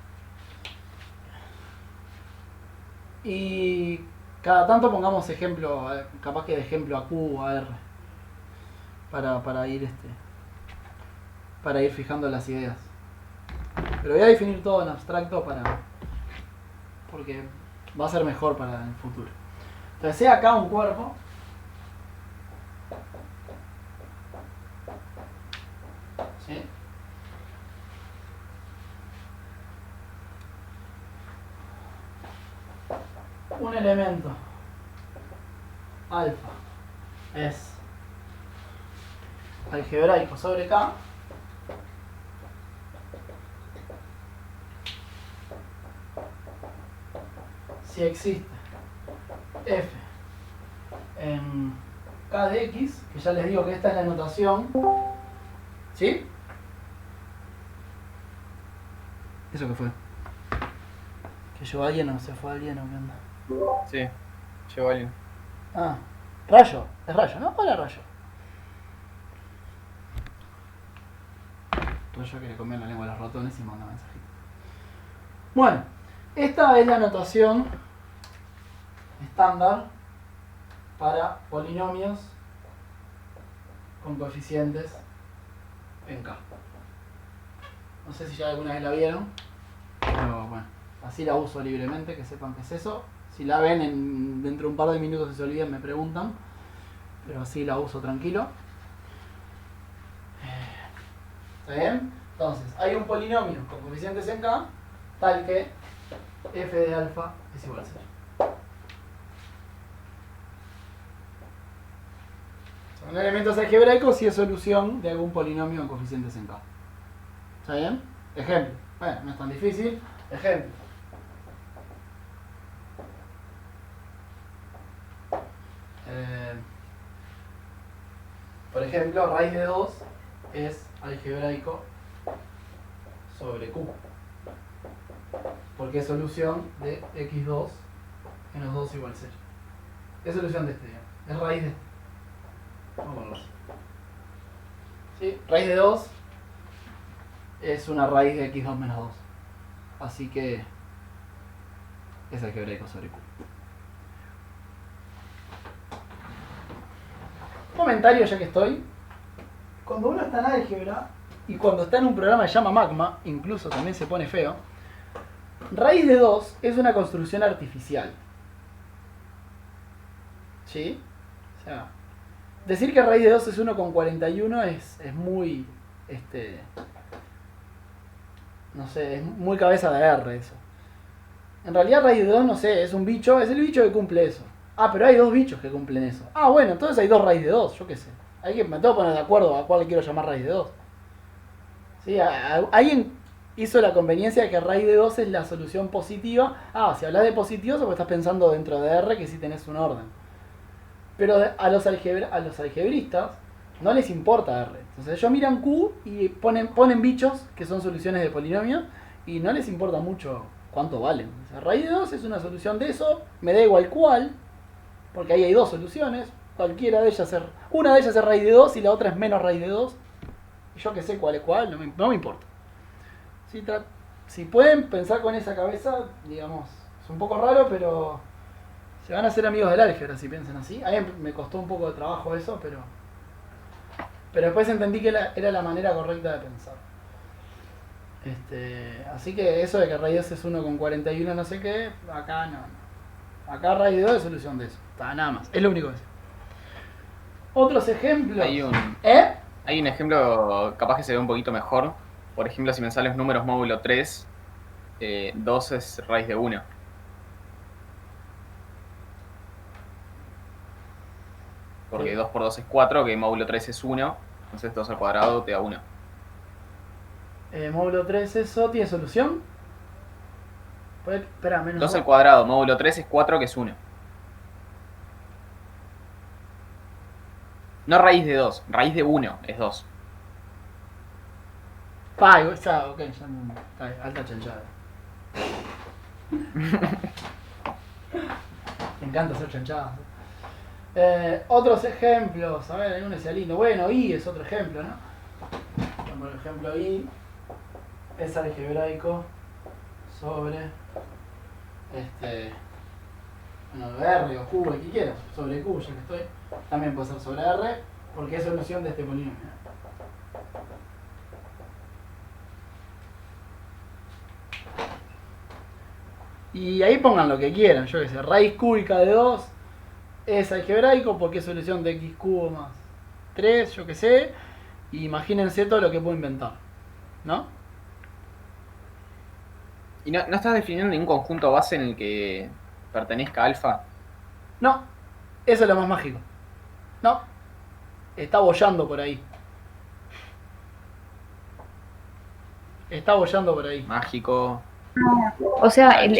Y cada tanto pongamos ejemplo, capaz que de ejemplo a Q o a R, para ir fijando las ideas. Pero voy a definir todo en abstracto porque va a ser mejor para el futuro. Entonces, sea acá un cuerpo. ¿Sí? Un elemento alfa es algebraico sobre K si existe f en K de X, que ya les digo que esta es la notación, ¿sí? ¿Eso qué fue? ¿Que llegó alguien o se fue alguien o qué onda? Sí, llegó alguien. Ah, Rayo. Es Rayo, ¿no? Hola, Rayo. Rayo que le comió la lengua a los ratones y manda mensajito. Bueno, esta es la notación estándar para polinomios con coeficientes en K. No sé si ya alguna vez la vieron, pero bueno, así la uso libremente, que sepan qué es eso. Si la ven dentro de un par de minutos, si se olvidan, me preguntan, pero así la uso tranquilo. ¿Está bien? Entonces, hay un polinomio con coeficientes en K, tal que f de alfa es igual a 0. Son elementos algebraicos y es solución de algún polinomio con coeficientes en K. ¿Está bien? Ejemplo. Bueno, no es tan difícil. Ejemplo. Por ejemplo, raíz de 2 es algebraico sobre Q. Porque es solución de x2 menos 2 igual a 0. Es solución de este, digamos. Es raíz de este. Vamos a ponerlo así. ¿Sí? Raíz de 2 es una raíz de x2 menos 2. Así que es algebraico sobre Q. Comentario ya que estoy. Cuando uno está en álgebra y cuando está en un programa que se llama Magma, incluso también se pone feo, raíz de 2 es una construcción artificial. ¿Sí? O sea, decir que raíz de 2 es 1,41 es muy, no sé, es muy cabeza de R eso. En realidad raíz de 2, no sé, es un bicho, es el bicho que cumple eso. Ah, pero hay dos bichos que cumplen eso. Ah, bueno, entonces hay dos raíz de 2, yo qué sé. Me tengo que poner de acuerdo a cuál le quiero llamar raíz de 2. ¿Sí? Alguien hizo la conveniencia de que raíz de 2 es la solución positiva. Ah, si hablas de positivos, porque estás pensando dentro de R que sí tenés un orden. Pero a los algebristas no les importa R. Entonces ellos miran Q y ponen bichos que son soluciones de polinomios y no les importa mucho cuánto valen. O sea, raíz de 2 es una solución de eso, me da igual cuál, porque ahí hay dos soluciones. Cualquiera de ellas una de ellas es raíz de 2 y la otra es menos raíz de 2. Yo que sé cuál es cuál, no me importa. Si pueden pensar con esa cabeza, digamos, es un poco raro, pero se van a hacer amigos del álgebra si piensan así. A mí me costó un poco de trabajo eso, pero después entendí que era la manera correcta de pensar. Así que eso de que raíz de 2 es 1,41 no sé qué, acá no. Acá raíz de 2 es solución de eso. Nada más, es lo único que sé. Otros ejemplos. Hay un ejemplo capaz que se ve un poquito mejor. Por ejemplo, si me salen los números módulo 3, 2 es raíz de 1. Porque 2 por 2 es 4, que módulo 3 es 1. Entonces 2 al cuadrado te da 1. Módulo 3, ¿eso tiene solución? Espera, menos 2 al cuadrado, módulo 3 es 4, que es 1. No raíz de 2, raíz de 1 es 2. Está, ok, ya no, está, alta chanchada. Me encanta hacer chanchadas. Otros ejemplos, a ver, hay uno que sea lindo. Bueno, I es otro ejemplo, ¿no? Por ejemplo, I es algebraico sobre bueno, R o Q, el que quieras, sobre Q, ya que estoy. También puede ser sobre R, porque es solución de este polinomio. Y ahí pongan lo que quieran, yo que sé, raíz cúbica de 2 es algebraico porque es solución de x cubo más 3, yo que sé. Y imagínense todo lo que puedo inventar, ¿no? ¿Y no estás definiendo ningún conjunto base en el que pertenezca alfa? No, eso es lo más mágico. No, está boyando por ahí. Está boyando por ahí. Mágico. O sea, el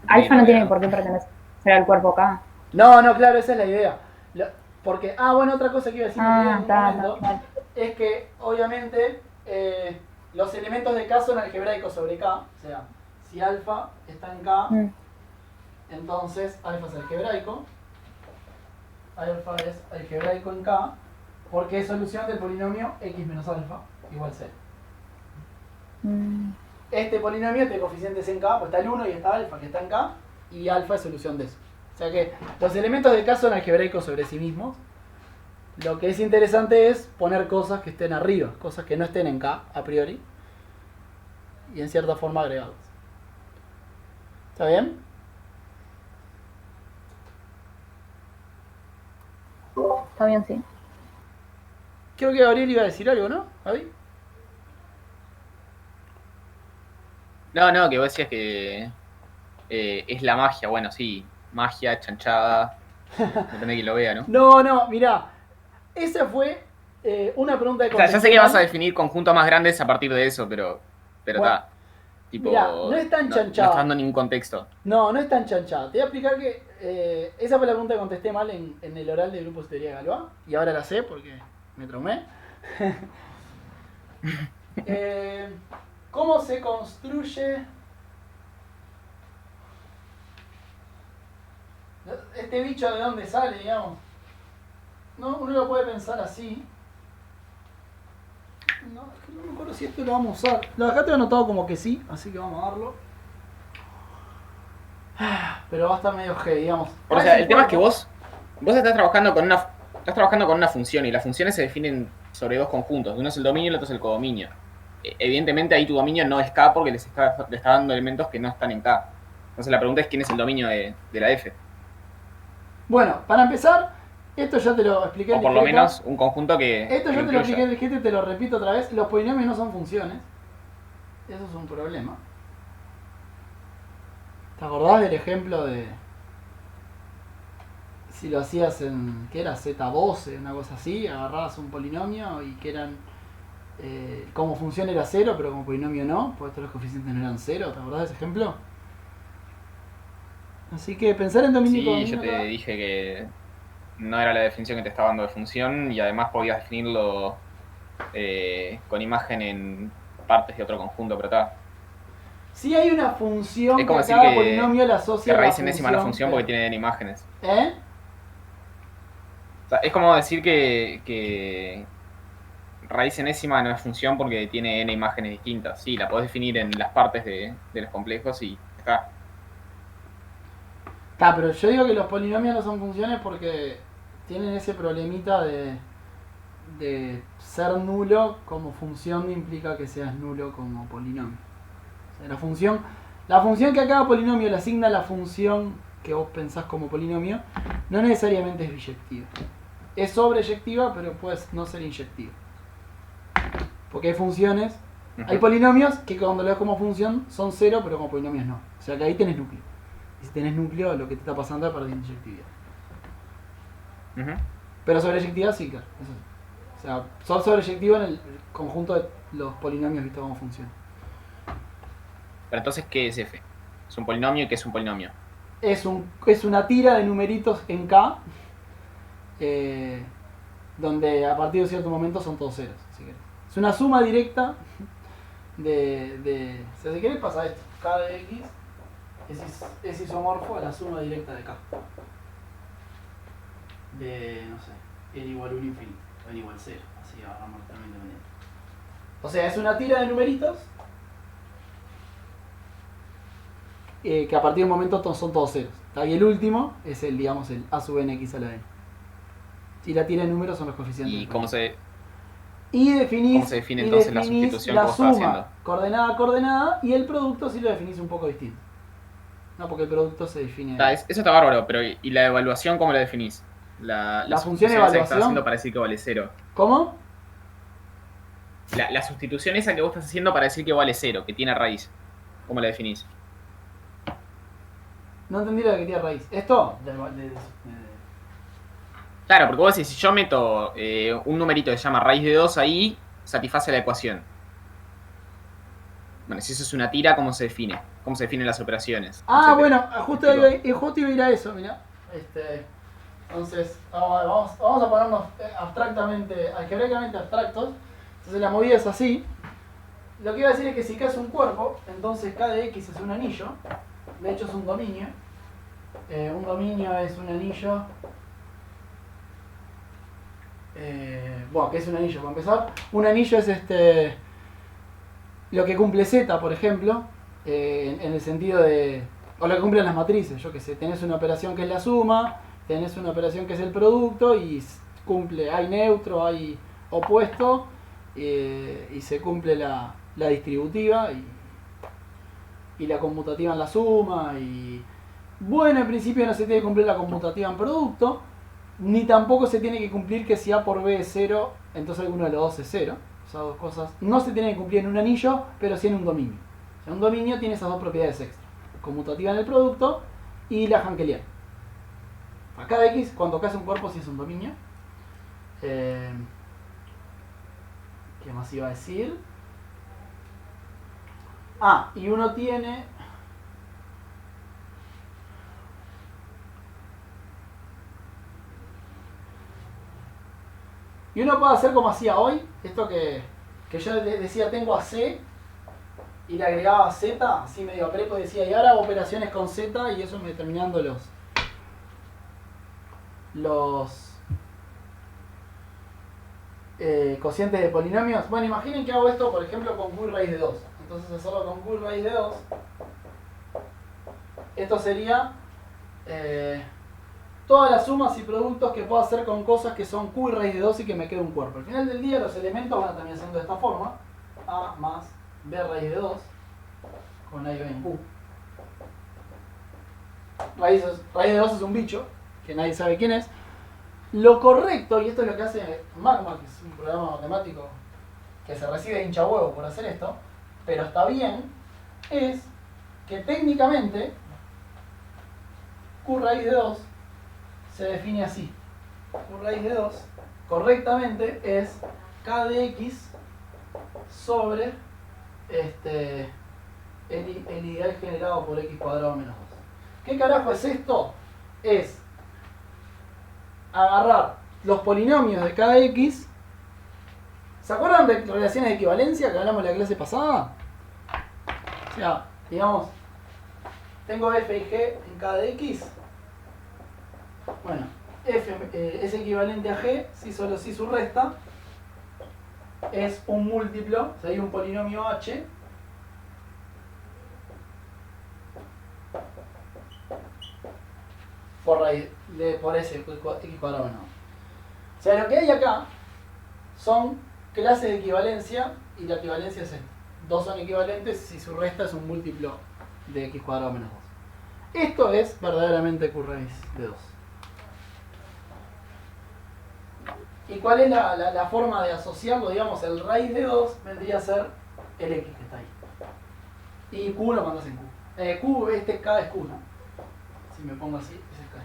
alfa no tiene ¿no? por qué pertenecer al cuerpo K. No, claro, esa es la idea. Porque, bueno, otra cosa que iba a decir en un momento es que, obviamente, los elementos de K son algebraicos sobre K. O sea, Si alfa está en K, Mm. entonces alfa es algebraico. Alfa es algebraico en K, porque es solución del polinomio x menos alfa igual 0. Mm. Este polinomio tiene coeficientes en K, pues está el 1 y está alfa que está en K, y alfa es solución de eso. O sea que los elementos de K son algebraicos sobre sí mismos. Lo que es interesante es poner cosas que estén arriba, cosas que no estén en K a priori, y en cierta forma agregadas. ¿Está bien? Está bien, sí. Creo que Gabriel iba a decir algo, ¿no? ¿Gaby? No, que vos decías que es la magia. Bueno, sí, magia, chanchada. Depende de quien lo vea, ¿no? No, mirá. Esa fue una pregunta de O sea, ya sé que contextual. vas a definir conjuntos más grandes a partir de eso, pero Bueno, está. Tipo, mirá, no es tan no chanchada. está dando ningún contexto. No es tan chanchada. Te voy a explicar que esa fue la pregunta que contesté mal en el oral de Grupos de Teoría de Galois. Y ahora la sé porque me traumé. ¿Cómo se construye este bicho? ¿De dónde sale, digamos? No, uno lo puede pensar así. No, es que no me acuerdo si esto lo vamos a usar. Lo acá tengo anotado como que sí, así que vamos a darlo. Pero va a estar medio G, digamos. O sea, el tema es que vos estás trabajando con una función y las funciones se definen sobre dos conjuntos. Uno es el dominio y el otro es el codominio. Evidentemente ahí tu dominio no es K porque le está dando elementos que no están en K. Entonces la pregunta es quién es el dominio de la F. Bueno, para empezar, esto ya te lo expliqué en O por lo discreta. menos un conjunto que Esto que yo te lo expliqué incluya. en discreta y te lo repito otra vez. Los polinomios no son funciones. Eso es un problema. ¿Te acordás del ejemplo de si lo hacías en, ¿qué era? Z12, una cosa así, agarrabas un polinomio y que eran, como función era 0, pero como polinomio no, porque todos los coeficientes no eran 0, ¿te acordás de ese ejemplo? Así que pensar en dominio y Sí, codominio yo te acá- dije que no era la definición que te estaba dando de función y además podías definirlo con imagen en partes de otro conjunto, pero está. Sí hay una función Es como que a decir cada que- polinomio le asocia Que la raíz enésima a la función pero- porque tiene n imágenes. ¿Eh? O sea, es como decir que raíz enésima no es función porque tiene n imágenes distintas. Sí, la podés definir en las partes de los complejos y está. Está, pero yo digo que los polinomios no son funciones porque tienen ese problemita de ser nulo como función no implica que seas nulo como polinomio. O sea, la función que a cada polinomio le asigna la función que vos pensás como polinomio no necesariamente es biyectiva. Es sobreyectiva, pero puede no ser inyectiva. Porque hay funciones, hay polinomios que cuando lo ves como función son 0, pero como polinomios no. O sea que ahí tenés núcleo. Y si tenés núcleo, lo que te está pasando es perder inyectividad. Ujú. Pero sobreyectividad sí, claro. Eso sí. O sea, son sobreyectivos en el conjunto de los polinomios vistos como función. Pero entonces, ¿qué es f? ¿Es un polinomio y qué es un polinomio? Es una tira de numeritos en K, donde a partir de cierto momento son todos ceros. Si querés. Es una suma directa de o sea, si querés pasa esto. K de X es isomorfo a la suma directa de K. De, no sé, n igual 1 infinito, o n igual 0, así agarramos el término independiente. O sea, es una tira de numeritos que a partir de un momento son todos ceros. Y el último es el, digamos, el a sub n x a la n. Y la tira de números son los coeficientes. ¿Y cómo se Y definís, cómo se define entonces la definís sustitución la que vos estás suma, haciendo? coordenada a coordenada, y el producto sí lo definís un poco distinto. No, porque el producto se define... Eso está bárbaro, pero ¿y la evaluación cómo la definís? La función sustitución esa que estás evaluación. haciendo para decir que vale 0. ¿Cómo? La sustitución esa que vos estás haciendo para decir que vale 0, que tiene raíz. ¿Cómo la definís? No entendí lo que quería raíz. ¿Esto? Claro, porque vos decís, si yo meto un numerito que se llama raíz de 2 ahí, satisface la ecuación. Bueno, si eso es una tira, ¿cómo se define? ¿Cómo se definen las operaciones? Ah, Etcétera. bueno, justo iba a ir a eso, mirá. Entonces, vamos a ponernos abstractamente, algebraicamente abstractos. Entonces la movida es así. lo que iba a decir es que si K es un cuerpo, entonces K de X es un anillo. De hecho es un dominio. Un dominio es un anillo. Bueno, ¿qué es un anillo? Para empezar, un anillo es lo que cumple Z, por ejemplo, en el sentido de... O lo que cumplen las matrices, yo que sé, tenés una operación que es la suma, tenés una operación que es el producto y cumple, hay neutro, hay opuesto y se cumple la distributiva y la conmutativa en la suma y... Bueno, en principio no se tiene que cumplir la conmutativa en producto, ni tampoco se tiene que cumplir que si A por B es 0, entonces alguno de los dos es 0. Esas dos cosas no se tienen que cumplir en un anillo, pero sí en un dominio. O sea, un dominio tiene esas dos propiedades extra. Conmutativa en el producto y la Hankeliana. Acá de X, cuando K es un cuerpo, sí es un dominio. ¿Qué más iba a decir? Ah, y uno tiene... Y uno puede hacer como hacía hoy, esto que yo decía tengo a C y le agregaba a Z, así medio prepo, decía y ahora hago operaciones con Z y eso me determinando los cocientes de polinomios. Bueno, imaginen que hago esto por ejemplo con Q raíz de 2. Entonces hacerlo con Q raíz de 2, esto sería todas las sumas y productos que puedo hacer con cosas que son Q raíz de 2 y que me quede un cuerpo. Al final del día los elementos van a terminar siendo de esta forma. A más B raíz de 2 con A y B en Q. Raíz de 2 es un bicho que nadie sabe quién es. Lo correcto, y esto es lo que hace Magma, que es un programa matemático que se recibe de hincha huevo por hacer esto, pero está bien, es que técnicamente Q raíz de 2 se define así. Q raíz de 2 correctamente es K de X sobre el ideal generado por X cuadrado menos 2. ¿Qué carajo es esto? Es agarrar los polinomios de K de X. ¿Se acuerdan de relaciones de equivalencia que hablamos en la clase pasada? O sea, digamos, tengo F y G en K de X. Bueno, F es equivalente a G si solo si su resta es un múltiplo, o sea, hay un polinomio H por ese X cuadrado menos. O sea, lo que hay acá son clases de equivalencia y la equivalencia es esta. Dos son equivalentes si su resta es un múltiplo de X cuadrado menos 2. Esto es verdaderamente Q raíz de 2. ¿Y cuál es la forma de asociarlo? Digamos, el raíz de 2 vendría a ser el X que está ahí. Y Q lo mandas en Q. K es Q, ¿no? Si me pongo así, ese es K.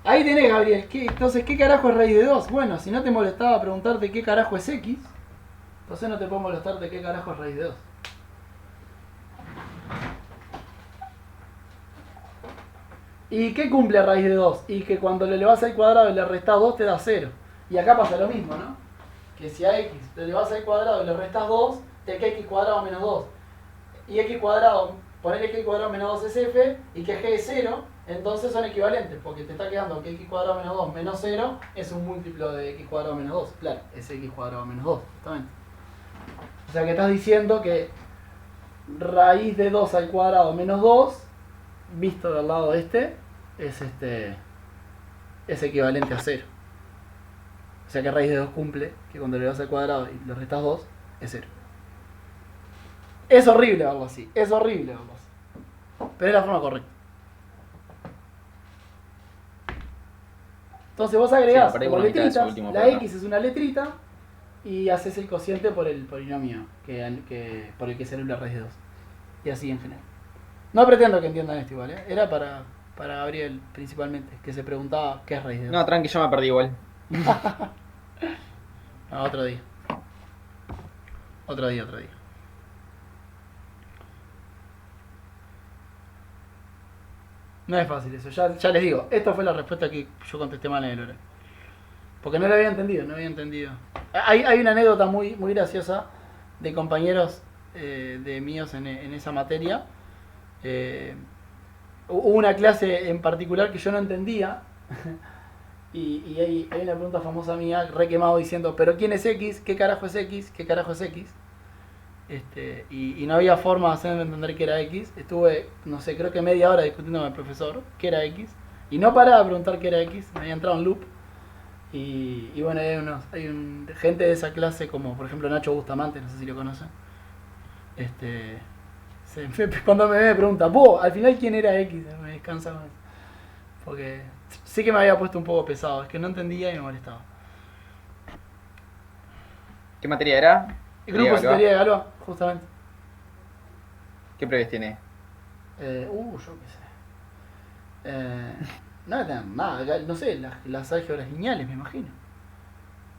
Ahí tenés, Gabriel. Entonces, ¿qué carajo es raíz de 2? Bueno, si no te molestaba preguntarte qué carajo es X, entonces no te puedo molestarte qué carajo es raíz de 2. ¿Y qué cumple raíz de 2? Y que cuando le elevas al cuadrado y le restás 2 te da 0. Y acá pasa lo mismo, ¿no? Que si a X le elevas al cuadrado y le restas 2, te queda X cuadrado menos 2. Y X cuadrado, poner X cuadrado menos 2 es F, y que G es 0, entonces son equivalentes, porque te está quedando que X cuadrado menos 2 menos 0 es un múltiplo de X cuadrado menos 2. Claro, es X cuadrado menos 2, justamente. O sea que estás diciendo que raíz de 2 al cuadrado menos 2, visto del lado este, es equivalente a 0. O sea que raíz de 2 cumple que cuando le das al cuadrado y le restas 2 es 0. Es horrible algo así, es horrible algo así. Pero es la forma correcta. Entonces vos agregás como letritas, la X es una letrita y haces el cociente por el polinomio por el que se anula raíz de 2. Y así en general. No pretendo que entiendan esto igual, ¿eh? Era para Gabriel principalmente, que se preguntaba qué es raíz de 2. No, tranqui, yo me perdí igual. No, otro día. Otro día. No es fácil eso, ya les digo, esta fue la respuesta que yo contesté mal en el horario. Porque no lo había entendido, Hay una anécdota muy graciosa de compañeros de míos en esa materia. Hubo una clase en particular que yo no entendía. Y hay una pregunta famosa mía, re quemado, diciendo, ¿pero quién es X? ¿Qué carajo es X? ¿Qué carajo es X? Y no había forma de hacerme entender qué era X. Estuve, no sé, creo que media hora discutiendo con el profesor qué era X. Y no paraba de preguntar qué era X, me había entrado en loop. Y bueno, hay gente de esa clase, como por ejemplo Nacho Bustamante, no sé si lo conocen. Cuando me pregunta, vos, al final quién era X, me descansa más. Porque sí que me había puesto un poco pesado, es que no entendía y me molestaba. ¿Qué materia era? Grupos y teoría de Galois, justamente. ¿Qué previas tiene? Yo qué sé. No nada, no sé, las álgebras lineales, me imagino.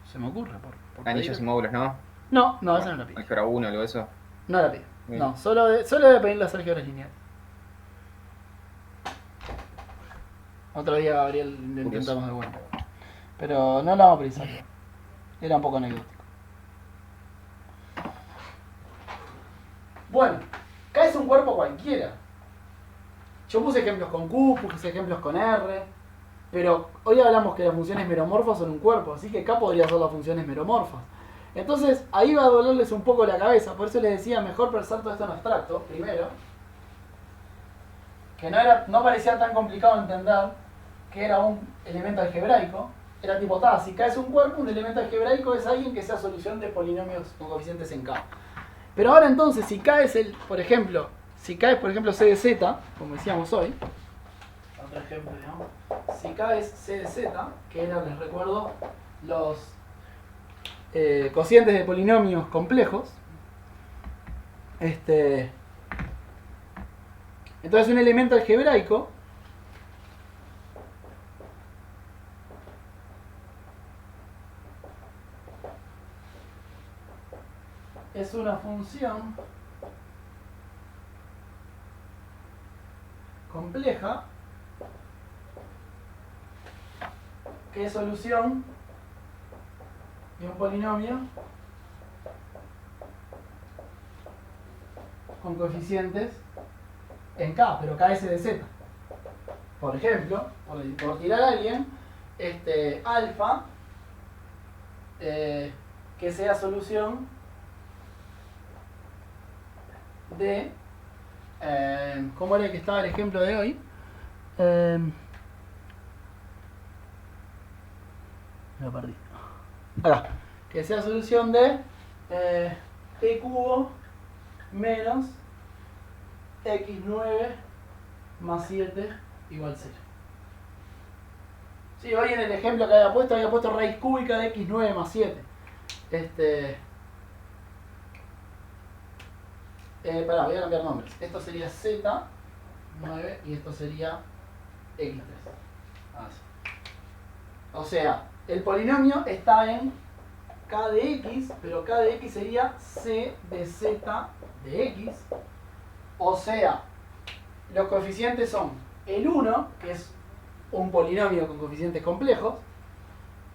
Se me ocurre por Anillos y pedir. módulos, ¿no? No, esa no la pido. Álgebra 1, algo de eso. No la pido. Bien. No, solo de pedir las álgebras lineales. Otro día, Gabriel, lo intentamos de vuelta. Pero no la vamos a precisar. Era un poco anecdótico. Bueno, K es un cuerpo cualquiera. Yo puse ejemplos con Q, puse ejemplos con R. Pero hoy hablamos que las funciones meromorfas son un cuerpo, así que K podría ser las funciones meromorfas. Entonces ahí va a dolerles un poco la cabeza, por eso les decía mejor pensar todo esto en abstracto, primero. Que no parecía tan complicado entender que era un elemento algebraico. Era tipo, si K es un cuerpo, un elemento algebraico es alguien que sea solución de polinomios con coeficientes en K. Pero ahora entonces, si K es por ejemplo, C de Z, como decíamos hoy, otro ejemplo, digamos, si K es C de Z, que eran, les recuerdo, los cocientes de polinomios complejos, entonces un elemento algebraico es una función compleja que es solución de un polinomio con coeficientes en K, pero K es de Z. Por ejemplo, por tirar a alguien, alfa que sea solución de ¿cómo era que estaba el ejemplo de hoy? Me lo perdí. Acá. Que sea solución de t cubo menos x9 más 7 igual 0. Sí, hoy en el ejemplo que había puesto raíz cúbica de x9 más 7. Voy a cambiar nombres. Esto sería Z9 y esto sería X3. Así. O sea, el polinomio está en K de X, pero K de X sería C de Z de X. O sea, los coeficientes son el 1, que es un polinomio con coeficientes complejos,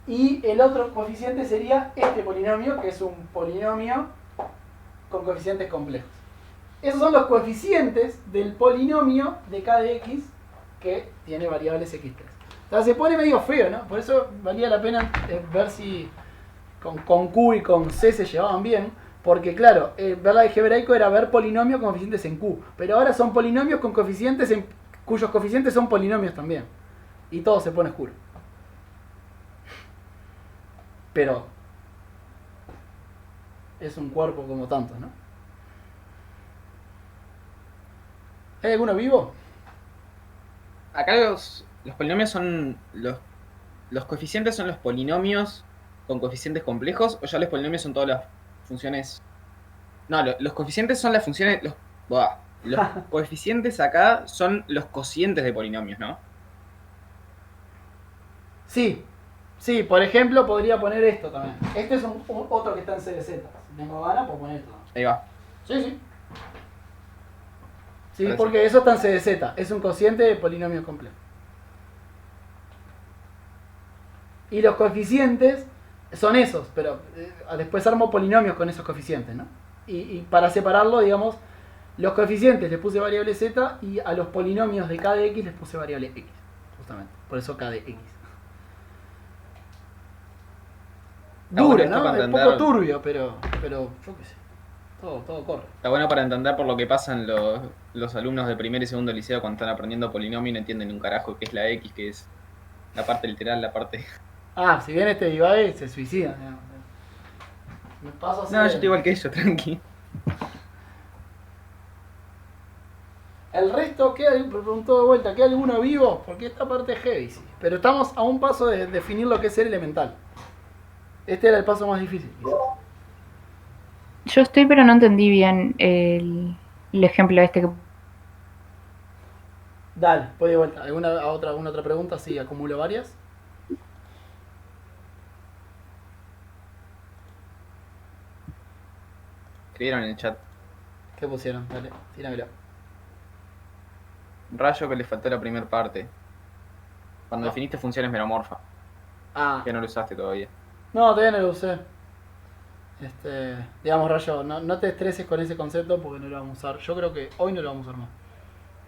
y el otro coeficiente sería este polinomio, que es un polinomio con coeficientes complejos. Esos son los coeficientes del polinomio de K de X que tiene variables X3. O sea, se pone medio feo, ¿no? Por eso valía la pena ver si con Q y con C se llevaban bien. Porque claro, ver la algebraico era ver polinomios con coeficientes en Q. Pero ahora son polinomios con coeficientes cuyos coeficientes son polinomios también. Y todo se pone oscuro. Pero es un cuerpo como tantos, ¿no? ¿Hay alguno vivo? Acá los polinomios son los coeficientes son los polinomios con coeficientes complejos, o ya los polinomios son todas las funciones. No, los coeficientes son las funciones. Los coeficientes acá son los cocientes de polinomios, ¿no? Sí, por ejemplo podría poner esto también. Este es otro que está en CDZ. Si tengo ganas, puedo poner esto. Ahí va. Sí. Sí, Parece. porque eso está en CDZ. Es un cociente de polinomio complejo. Y los coeficientes son esos, pero después armo polinomios con esos coeficientes, ¿no? y para separarlo, digamos, los coeficientes les puse variable z y a los polinomios de k de x les puse variable x, justamente. Por eso k de x. Está Duro, bueno esto ¿no? para Es un poco entender. turbio, pero yo qué sé. Todo corre. Está bueno para entender por lo que pasan los alumnos de primer y segundo liceo cuando están aprendiendo polinomio y no entienden un carajo qué es la x, que es la parte literal, la parte... Ah, si bien este divague se suicida. Digamos. Me paso a hacer No, yo estoy igual que ellos, tranqui. El resto, preguntó de vuelta, ¿queda alguno vivo? Porque esta parte es heavy, sí. Pero estamos a un paso de definir lo que es ser elemental. Este era el paso más difícil, quizás. Yo estoy, pero no entendí bien el ejemplo este que... Dale, voy de vuelta. ¿Alguna otra pregunta? Sí, acumulo varias. Escribieron en el chat. ¿Qué pusieron? Dale, tíramelo. Rayo que le faltó la primera parte. Cuando definiste funciones meromorfas, Ah, que no lo usaste todavía. no, todavía no lo usé. Digamos, Rayo, no te estreses con ese concepto porque no lo vamos a usar. Yo creo que hoy no lo vamos a usar más.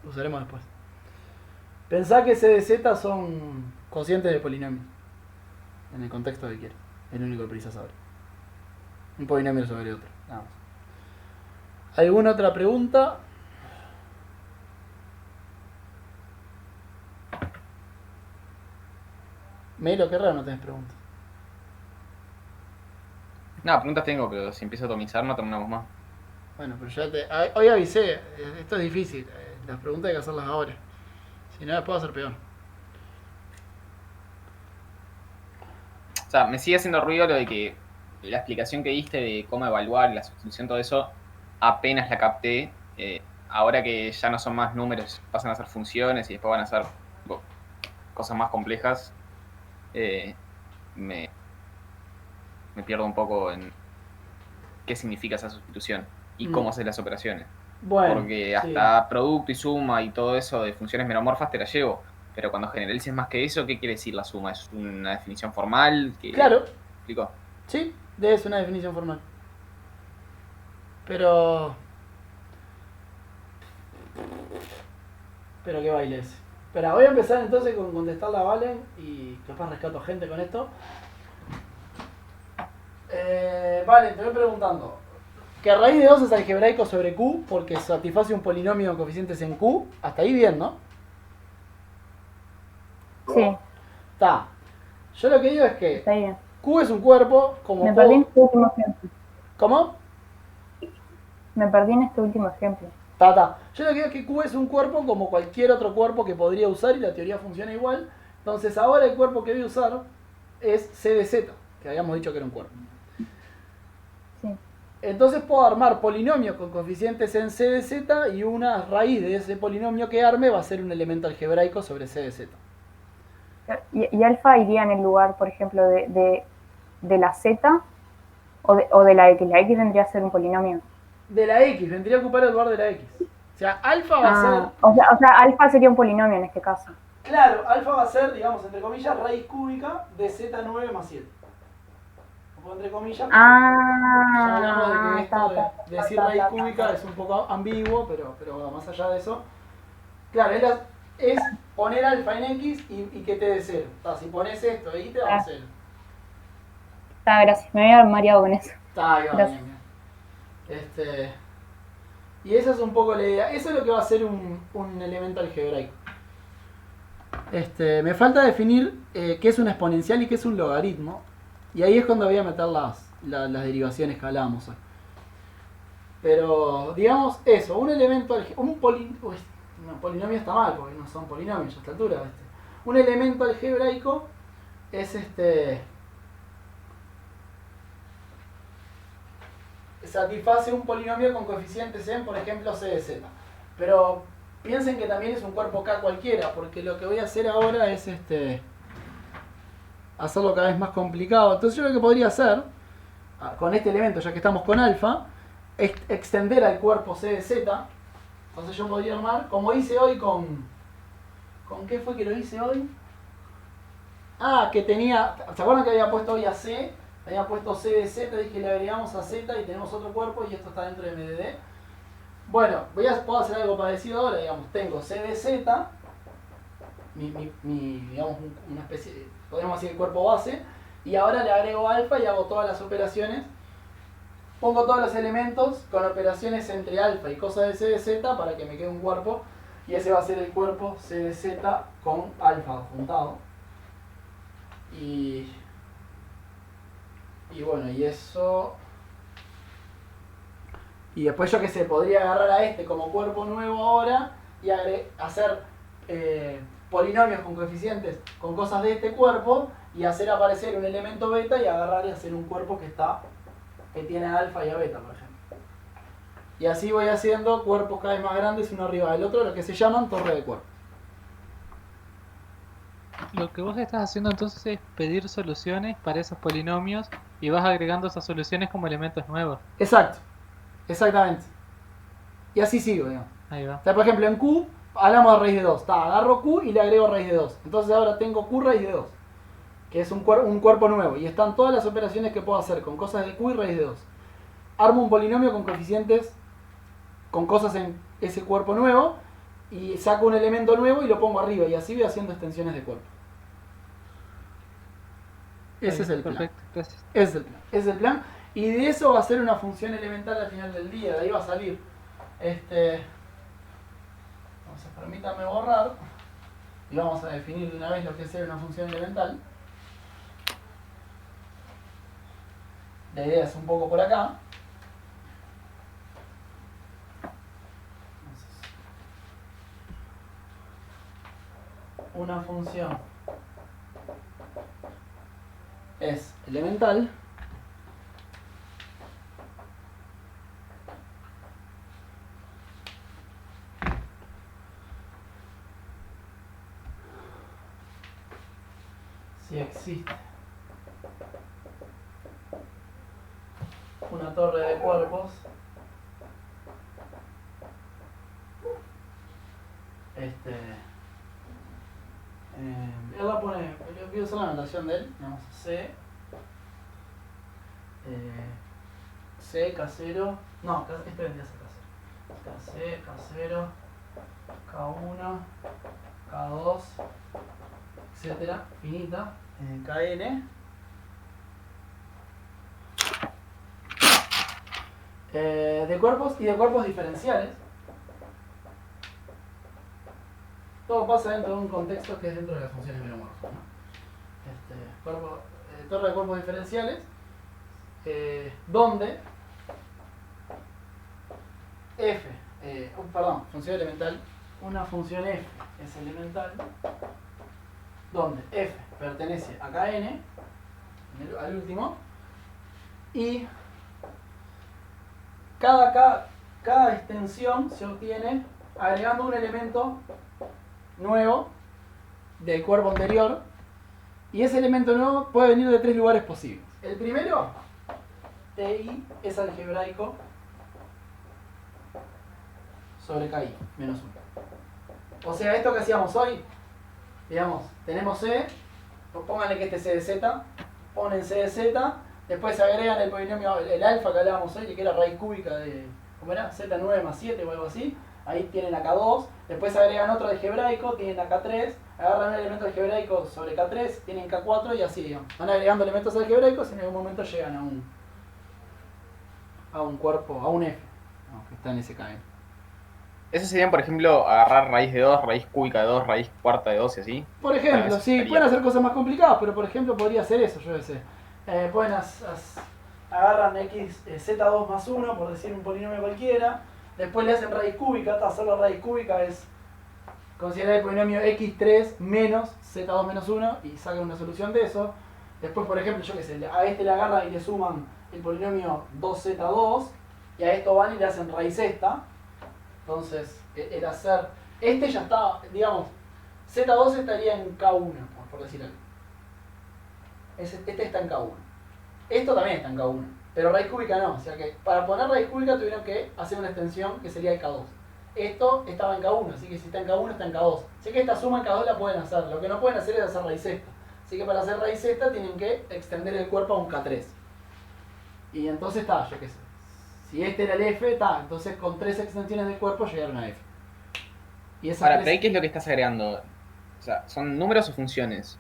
Lo usaremos después. Pensá que C de Z son cocientes de polinomios. En el contexto que quieras. Es lo único que precisas saber. Un polinomio sobre otro. Nada más. ¿Alguna otra pregunta? Melo, qué raro no tenés preguntas. No, preguntas tengo, pero si empiezo a atomizar no terminamos más. Bueno, pero hoy avisé, esto es difícil. Las preguntas hay que hacerlas ahora. Si no, después va a ser peor. O sea, me sigue haciendo ruido lo de que la explicación que diste de cómo evaluar la sustitución, todo eso, apenas la capté. Ahora que ya no son más números, pasan a ser funciones y después van a ser cosas más complejas, me pierdo un poco en qué significa esa sustitución y cómo hacer las operaciones. Bueno, Porque sí. hasta producto y suma y todo eso de funciones meromorfas te la llevo. Pero cuando generalices más que eso, ¿qué quiere decir la suma? ¿Es una definición formal? Claro, ¿Explico? sí, es una definición formal. Pero qué baile ese. Espera, voy a empezar entonces con contestarle a Valen y capaz rescato gente con esto. Vale, te voy preguntando. Que raíz de 2 es algebraico sobre Q porque satisface un polinomio de coeficientes en Q. Hasta ahí bien, ¿no? Sí, Está. Yo lo que digo es que está bien. Q es un cuerpo como... Me perdí en este último ejemplo. ¿Cómo? Me perdí en este último ejemplo. Yo lo que digo es que Q es un cuerpo como cualquier otro cuerpo que podría usar y la teoría funciona igual. Entonces ahora el cuerpo que voy a usar es C de Z, que habíamos dicho que era un cuerpo. Sí. Entonces puedo armar polinomios con coeficientes en C de Z y una raíz de ese polinomio que arme va a ser un elemento algebraico sobre C de Z. Y alfa iría en el lugar, por ejemplo, de la z o de la x. La x vendría a ser un polinomio. De la X, vendría a ocupar el lugar de la X. O sea, alfa va a ser... O sea, alfa sería un polinomio en este caso. Claro, alfa va a ser, digamos, entre comillas, raíz cúbica de Z9 más 7. O pongo entre comillas. Ya hablamos de que esto de decir raíz cúbica es un poco ambiguo, pero bueno, más allá de eso. Claro, es poner alfa en X y que te dé 0. Si pones esto y te va a 0. Gracias, me había mareado con eso. Está bien, Gracias. bien. Y esa es un poco la idea. Eso es lo que va a ser un elemento algebraico. Me falta definir qué es una exponencial y qué es un logaritmo. Y ahí es cuando voy a meter las derivaciones que hablábamos hoy. Pero, digamos eso, un elemento polinomio está mal, porque no son polinomios a esta altura. Un elemento algebraico es satisface un polinomio con coeficientes en, por ejemplo, C de Z. Pero piensen que también es un cuerpo K cualquiera, porque lo que voy a hacer ahora es hacerlo cada vez más complicado. Entonces yo lo que podría hacer, con este elemento, ya que estamos con alfa, es extender al cuerpo C de Z. Entonces yo podría armar, como hice hoy ¿con qué fue que lo hice hoy? Que tenía, ¿se acuerdan que había puesto hoy a C Había puesto C de Z, dije le agregamos a Z y tenemos otro cuerpo y esto está dentro de MDD. Bueno, puedo hacer algo parecido ahora, digamos, tengo C de Z, digamos, una especie de, podemos decir el cuerpo base, y ahora le agrego alfa y hago todas las operaciones. Pongo todos los elementos con operaciones entre alfa y cosas de C de Z para que me quede un cuerpo. Y ese va a ser el cuerpo C de Z con alfa juntado. Y bueno, y eso... Y después yo que sé, podría agarrar a este como cuerpo nuevo ahora y hacer polinomios con coeficientes con cosas de este cuerpo y hacer aparecer un elemento beta y agarrar y hacer un cuerpo que tiene alfa y a beta, por ejemplo. Y así voy haciendo cuerpos cada vez más grandes uno arriba del otro, lo que se llaman torre de cuerpos. Lo que vos estás haciendo entonces es pedir soluciones para esos polinomios y vas agregando esas soluciones como elementos nuevos. Exacto, exactamente. Y así sigo, digamos. Ahí va. O sea, por ejemplo, en Q hablamos de raíz de 2. Agarro Q y le agrego raíz de 2. Entonces ahora tengo Q raíz de 2, que es un cuerpo nuevo. Y están todas las operaciones que puedo hacer con cosas de Q y raíz de 2. Armo un polinomio con coeficientes, con cosas en ese cuerpo nuevo, y saco un elemento nuevo y lo pongo arriba. Y así voy haciendo extensiones de cuerpo. Ese es el plan. Perfecto, gracias. Ese es el plan. Ese es el plan. Y de eso va a ser una función elemental al final del día. De ahí va a salir. Entonces, permítame borrar. Y vamos a definir de una vez lo que es ser una función elemental. La idea es un poco por acá. Una función es elemental si existe una torre de cuerpos él la pone, yo voy a usar la notación de él, vamos a C C casero, no, este vendría a ser casero, C casero, K1, K2, etcétera, finita, KN. De cuerpos y de cuerpos diferenciales. Todo pasa dentro de un contexto que es dentro de las funciones meromorfas, ¿no? Torre de cuerpos diferenciales, donde función elemental, una función f es elemental, donde f pertenece a Kn, al último, y cada extensión se obtiene agregando un elemento nuevo del cuerpo anterior, y ese elemento nuevo puede venir de tres lugares posibles. El primero, Ti es algebraico sobre Ki menos 1. O sea, esto que hacíamos hoy, digamos, tenemos C, pues pónganle que este es C de Z, ponen C de Z, después agregan el polinomio, el alfa que hablábamos hoy, que era raíz cúbica de, ¿cómo era? Z9 más 7 o algo así. Ahí tienen a K2, después agregan otro algebraico, tienen a K3, agarran un elemento algebraico sobre K3, tienen K4 y así, digamos. Van agregando elementos algebraicos y en algún momento llegan a un cuerpo, a un F, ¿no? Que está en ese Kn. Eso serían, por ejemplo, agarrar raíz de 2, raíz cúbica de 2, raíz cuarta de 2 y así. Por ejemplo, Bueno, sí, pueden hacer cosas más complicadas, pero por ejemplo podría ser eso, yo qué sé. Pueden agarran x, z2 más 1, por decir un polinomio cualquiera, después le hacen raíz cúbica, hacer la raíz cúbica es considerar el polinomio x3 menos z2 menos 1 y sacan una solución de eso. Después, por ejemplo, yo qué sé, a este le agarran y le suman el polinomio 2z2 y a esto van y le hacen raíz esta. Entonces, el hacer... Este ya está, digamos, z2 estaría en K1, por decir algo. Este está en K1. Esto también está en K1, pero raíz cúbica no. O sea que para poner raíz cúbica tuvieron que hacer una extensión que sería el K2. Esto estaba en K1, así que si está en K1 está en K2. Así que esta suma en K2 la pueden hacer. Lo que no pueden hacer es hacer raíz esta. Así que para hacer raíz Z tienen que extender el cuerpo a un K3. Y entonces está, yo qué sé. Si este era el F, está. Entonces con 3 extensiones del cuerpo llegaron a F. Y esas Ahora, tres- pero ahí, ¿qué es lo que estás agregando? O sea, ¿son números o funciones?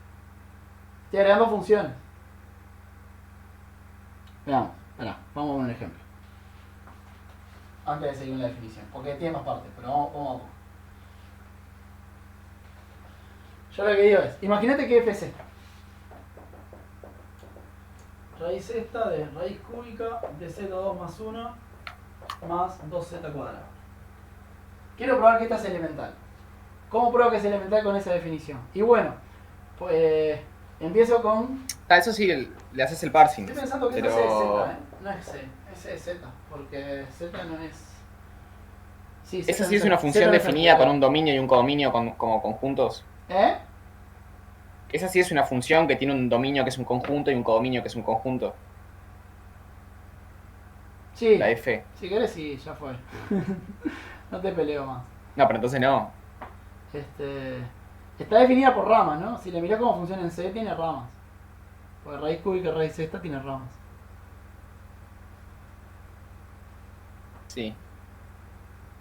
Estoy agregando funciones. Veamos, espera, vamos a ver un ejemplo. Antes de seguir la definición, porque tiene más partes, pero vamos a poco. Yo lo que digo es, imagínate que F es esta. Raíz esta de raíz cúbica de Z2 más 1 más 2Z cuadrado. Quiero probar que esta es elemental. ¿Cómo pruebo que es elemental con esa definición? Y bueno, pues empiezo con... Eso sí, le haces el parsing. Estoy pensando que pero... esta es Z, ¿eh? No es C, es Z, porque Z no es... Sí, Esa Z sí no es una Z función no es definida con algebra. un dominio y un codominio como conjuntos. ¿Eh? Esa sí es una función que tiene un dominio que es un conjunto y un codominio que es un conjunto. Sí, La F. si querés sí, ya fue. No te peleo más. No, pero entonces no. Está definida por ramas, ¿no? Si le mirás cómo funciona en C, tiene ramas. Porque raíz cúbica, raíz esta tiene ramas. Sí.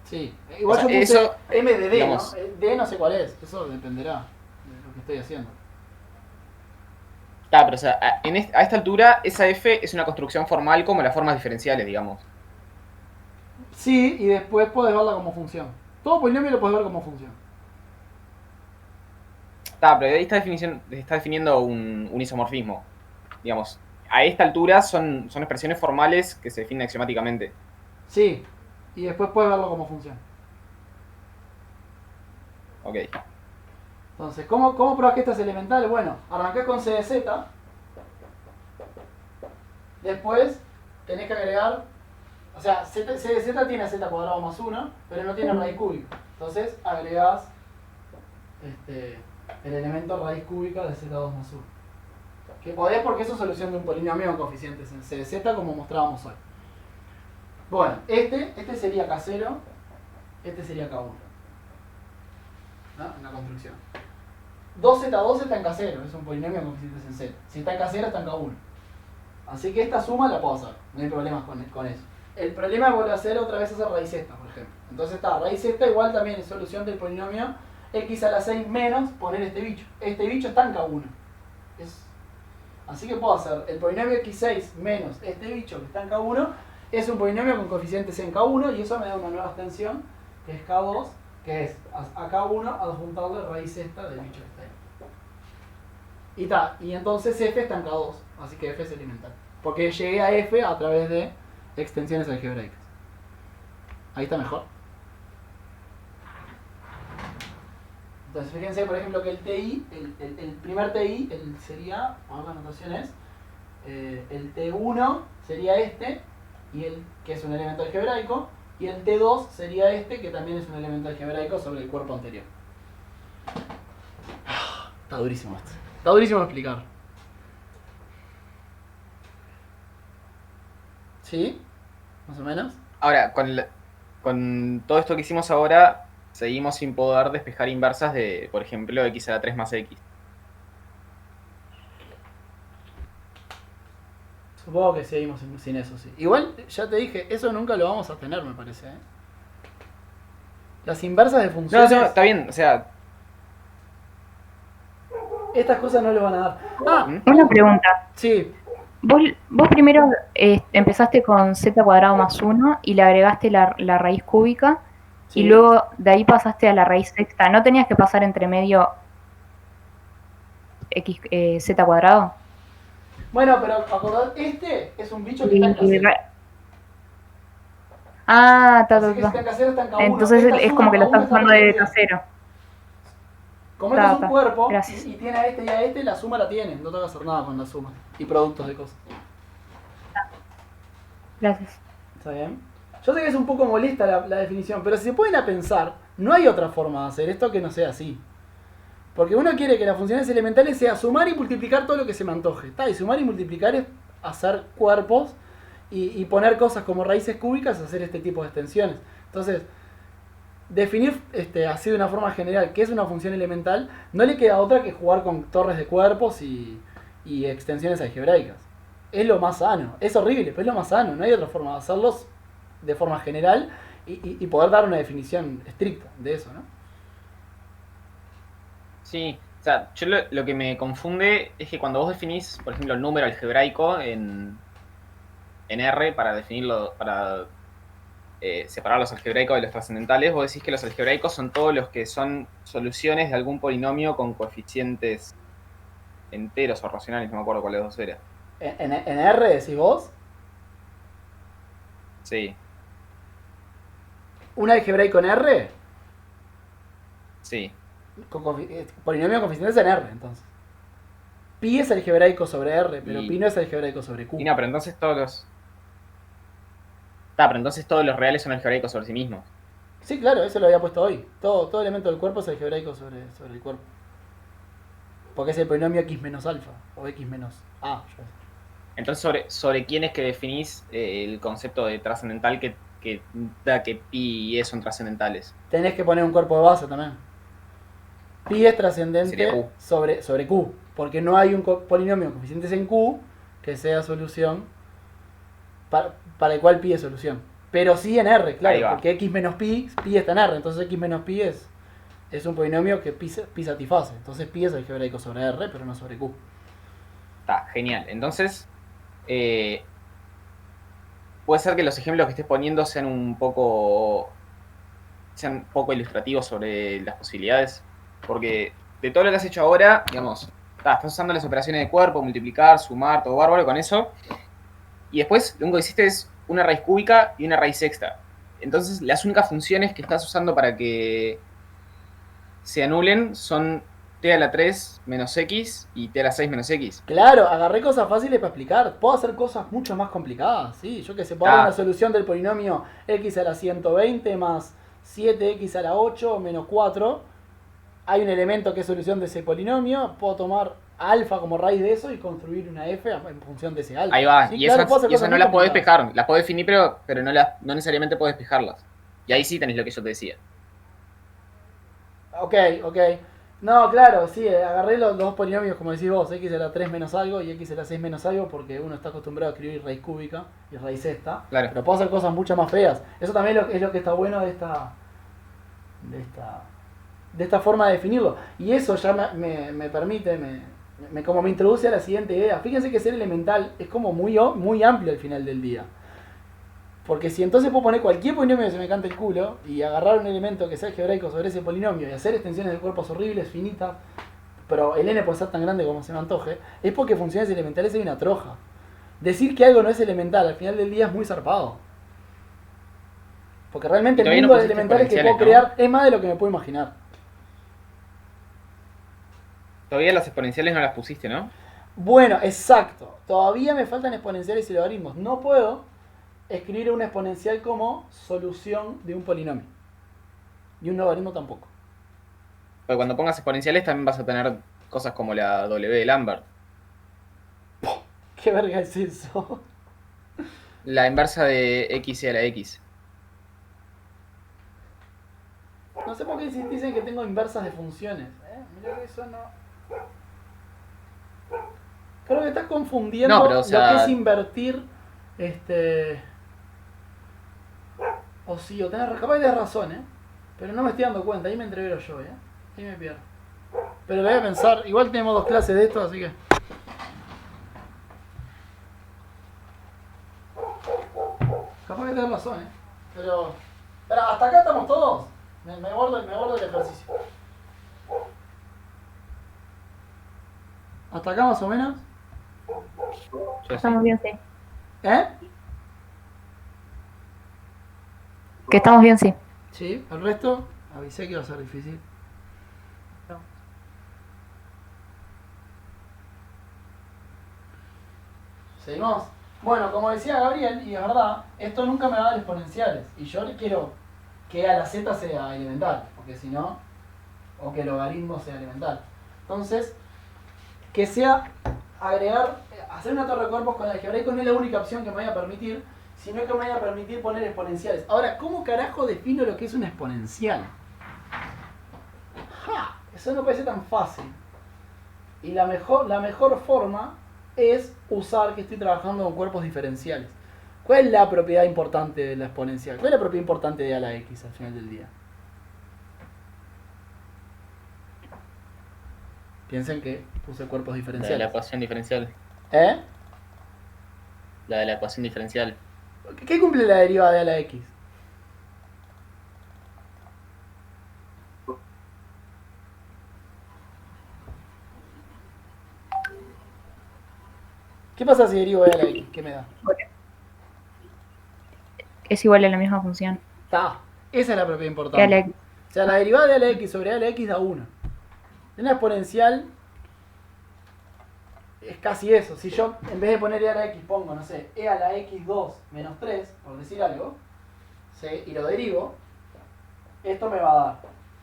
Sí, igual O sea, yo puse eso, M de D, digamos- ¿no? D no sé cuál es, eso dependerá de lo que estoy haciendo. Pero o sea, a esta altura, esa F es una construcción formal como las formas diferenciales, digamos. Sí, y después podés verla como función. Todo polinomio lo podés ver como función. Pero ahí está definiendo un isomorfismo. Digamos, a esta altura son expresiones formales que se definen axiomáticamente. Sí, y después podés verlo como función. Ok. Entonces, ¿cómo pruebas que esta es elemental? Bueno, arrancás con C de Z. Después tenés que agregar... O sea, C de Z tiene Z cuadrado más 1, pero no tiene raíz cúbica. Entonces agregás el elemento raíz cúbica de Z2 más 1. Que podés porque eso es solución de un polinomio con coeficientes en C de Z como mostrábamos hoy. Bueno, este sería K0, este sería K1. ¿No? En la construcción. 2Z2 está en K0, es un polinomio con coeficientes en Z. Si está en K0 está en K1. Así que esta suma la puedo hacer, no hay problemas con eso. El problema es volver a hacer otra vez esa raíz esta, por ejemplo. Entonces está, raíz esta igual también es solución del polinomio x a la 6 menos poner este bicho. Este bicho está en K1. Así que puedo hacer el polinomio x6 menos este bicho que está en K1, es un polinomio con coeficientes en K1 y eso me da una nueva extensión que es K2, que es a K1 adjuntarle raíz esta del bicho que está ahí. Y entonces f está en K2, así que f es elemental. Porque llegué a f a través de extensiones algebraicas. Ahí está mejor. Entonces fíjense por ejemplo que el TI, el primer TI sería, vamos a ver, la notación es, el T1 sería este, y que es un elemento algebraico, y el T2 sería este, que también es un elemento algebraico sobre el cuerpo anterior. Está durísimo esto. Está durísimo de explicar. ¿Sí? Más o menos. Ahora, con todo esto que hicimos ahora, seguimos sin poder despejar inversas de, por ejemplo, x a la 3 más x. Supongo que seguimos sin eso, sí. Igual, ya te dije, eso nunca lo vamos a tener, me parece. Las inversas de No, funciones, está bien, o sea... estas cosas no le van a dar. Ah, Una pregunta. sí. Vos primero empezaste con z cuadrado más 1 y le agregaste la raíz cúbica Sí. y luego de ahí pasaste a la raíz sexta. ¿No tenías que pasar entre medio z cuadrado? Bueno, pero acordad, este es un bicho que está en casero. Ah, Así que si está en casero está en K1. Entonces Esta es suma como que lo K1 estás está usando de repetida. casero. Como esto es un Ta, cuerpo gracias. y tiene a este y a este, la suma la tiene. No tengo que hacer nada con la suma. Y productos de cosas. Gracias. ¿Está bien? Yo sé que es un poco molesta la definición, pero si se pueden a pensar, no hay otra forma de hacer esto que no sea así. Porque uno quiere que las funciones elementales sea sumar y multiplicar todo lo que se me antoje. Y sumar y multiplicar es hacer cuerpos y poner cosas como raíces cúbicas, hacer este tipo de extensiones. Entonces, definir así de una forma general qué es una función elemental, no le queda otra que jugar con torres de cuerpos y extensiones algebraicas. Es lo más sano. Es horrible, pero es lo más sano. No hay otra forma de hacerlos de forma general y poder dar una definición estricta de eso, ¿no? Sí, o sea, yo lo que me confunde es que cuando vos definís, por ejemplo, el número algebraico en R para definirlo, para separar los algebraicos de los trascendentales, vos decís que los algebraicos son todos los que son soluciones de algún polinomio con coeficientes enteros o racionales, no me acuerdo cuáles dos era. En R decís vos, Sí, un algebraico en R, sí. polinomio con coeficientes en R, entonces. Pi es algebraico sobre R, pero Y- pi no es algebraico sobre Q. Y no, pero entonces todos los... pero entonces todos los reales son algebraicos sobre sí mismos. Sí, claro, eso lo había puesto hoy. Todo elemento del cuerpo es algebraico sobre el cuerpo. Porque es el polinomio x menos alfa, o x menos a. yo sé. Entonces, ¿sobre quién es que definís el concepto de trascendental que da que pi y e son trascendentales? Tenés que poner un cuerpo de base también. Pi es Sería trascendente Q. sobre Q, porque no hay un polinomio con coeficientes en Q que sea solución para el cual pi es solución. Pero sí en R, Ahí claro, va. porque x menos pi está en R, entonces x menos pi es un polinomio que pi satisface. Entonces pi es algebraico sobre R, pero no sobre Q. Está, genial. Entonces, puede ser que los ejemplos que estés poniendo sean un poco ilustrativos sobre las posibilidades. Porque de todo lo que has hecho ahora, digamos, estás usando las operaciones de cuerpo, multiplicar, sumar, todo bárbaro con eso. Y después lo único que hiciste es una raíz cúbica y una raíz sexta. Entonces, las únicas funciones que estás usando para que se anulen son t a la 3 menos x y t a la 6 menos x. Claro, agarré cosas fáciles para explicar. Puedo hacer cosas mucho más complicadas, ¿sí? Yo que sé, puedo dar una solución del polinomio x a la 120 más 7x a la 8 menos 4. Hay un elemento que es solución de ese polinomio. Puedo tomar alfa como raíz de eso y construir una f en función de ese alfa. Ahí va, ¿Sí? y Claro, esas, puedo hacer y esas cosas no muy las podés complicadas. despejar. Las podés definir, pero no necesariamente podés despejarlas. Y ahí sí tenés lo que yo te decía. Ok. No, claro, sí, agarré los dos polinomios, como decís vos, x a la 3 menos algo y x a la 6 menos algo, porque uno está acostumbrado a escribir raíz cúbica y raíz sexta. Claro. Pero puedo hacer cosas mucho más feas. Eso también es lo que está bueno de esta forma de definirlo. Y eso ya me permite, como me introduce a la siguiente idea. Fíjense que ser elemental es como muy amplio al final del día. Porque si entonces puedo poner cualquier polinomio que se me cante el culo y agarrar un elemento que sea algebraico sobre ese polinomio y hacer extensiones de cuerpos horribles, finitas, pero el n puede ser tan grande como se me antoje, es porque funciones elementales hay una troja. Decir que algo no es elemental al final del día es muy zarpado. Porque realmente Y el todavía no mundo de pusiste elementales que puedo exponenciales, crear es más de lo que me puedo imaginar. Todavía las exponenciales no las pusiste, ¿no? Bueno, exacto. Todavía me faltan exponenciales y logaritmos. No puedo escribir una exponencial como solución de un polinomio. Y un logaritmo tampoco. Porque cuando pongas exponenciales también vas a tener cosas como la W de Lambert. ¿Qué verga es eso? La inversa de x a la x. No sé por qué dicen que tengo inversas de funciones. Mirá que eso no... Creo que estás confundiendo No, pero, o sea- lo que es invertir. O sí, o tenés razón, pero no me estoy dando cuenta, ahí me entrevero yo, ahí me pierdo. Pero lo voy a pensar, igual tenemos 2 clases de esto, así que... Capaz que tenés razón, pero hasta acá estamos todos. Me guardo el ejercicio. ¿Hasta acá más o menos? Yo sí. Estamos bien, sí. ¿Eh? Que estamos bien, sí. Sí, el resto avisé que iba a ser difícil. ¿Seguimos? Bueno, como decía Gabriel, y es verdad, esto nunca me va a dar exponenciales. Y yo quiero que a la z sea elemental, porque si no, o que el logaritmo sea elemental. Entonces, que sea hacer una torre de cuerpos con algebraico no es la única opción que me vaya a permitir, sino que me voy a permitir poner exponenciales. Ahora, ¿cómo carajo defino lo que es una exponencial? ¡Ja! Eso no parece tan fácil. Y la mejor forma es usar que estoy trabajando con cuerpos diferenciales. ¿Cuál es la propiedad importante de la exponencial? ¿Cuál es la propiedad importante de a la x al final del día? Piensen que puse cuerpos La de la diferenciales. ecuación diferencial. ¿Eh? La de la ecuación diferencial. ¿Qué cumple la derivada de a la x? ¿Qué pasa si derivo de a la x? ¿Qué me da? Es igual a la misma función. Esa es la propiedad Que a importante. la x. O sea, la derivada de a la x sobre a la x da 1. Una exponencial es casi eso. Si yo en vez de poner e a la x pongo, no sé, e a la x2 menos 3, por decir algo, ¿sí? Y lo derivo, esto me va a dar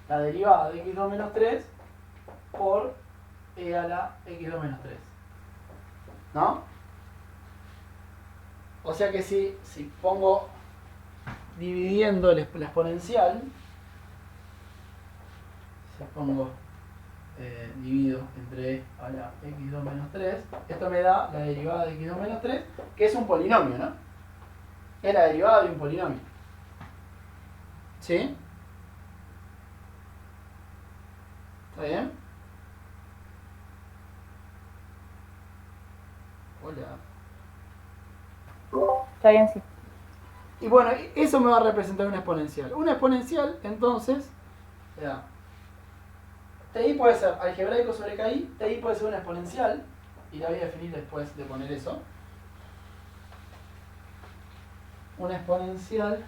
la derivada de x2 menos 3 por e a la x2 menos 3. ¿No? O sea que si pongo dividiendo la exponencial, si pongo divido entre a la x2 menos 3, esto me da la derivada de x2 menos 3, que es un polinomio, ¿no? Es la derivada de un polinomio. ¿Sí? ¿Está bien? Hola. Está bien, sí. Y bueno, eso me va a representar una exponencial. Una exponencial, entonces, ya, TI puede ser algebraico sobre KI, TI puede ser una exponencial, y la voy a definir después de poner eso. Una exponencial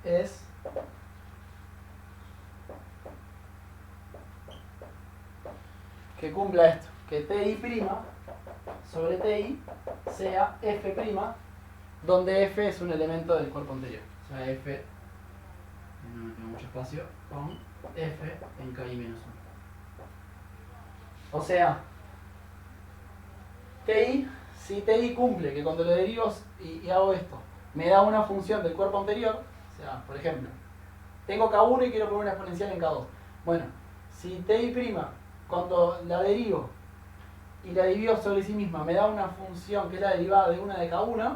es que cumpla esto, que TI' sobre TI sea F', donde F es un elemento del cuerpo anterior. O sea, F, no me tengo mucho espacio, con F en KI menos 1. O sea, TI, si TI cumple que cuando lo derivo y hago esto, me da una función del cuerpo anterior, o sea, por ejemplo, tengo K1 y quiero poner una exponencial en K2. Bueno, si TI', cuando la derivo y la divido sobre sí misma, me da una función que es la derivada de una de K1,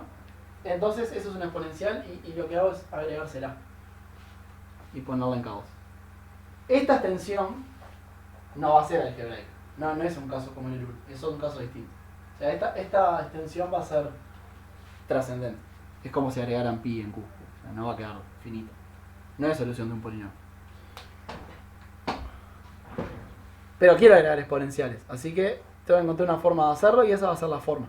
entonces eso es una exponencial y lo que hago es agregársela y ponerla en K2. Esta extensión no va a ser algebraica, no es un caso como el UL, es un caso distinto. O sea, esta extensión va a ser trascendente, es como si agregaran pi en Q, o sea, no va a quedar finito, no es solución de un polinomio. Pero quiero agregar exponenciales, así que tengo que encontrar una forma de hacerlo y esa va a ser la forma.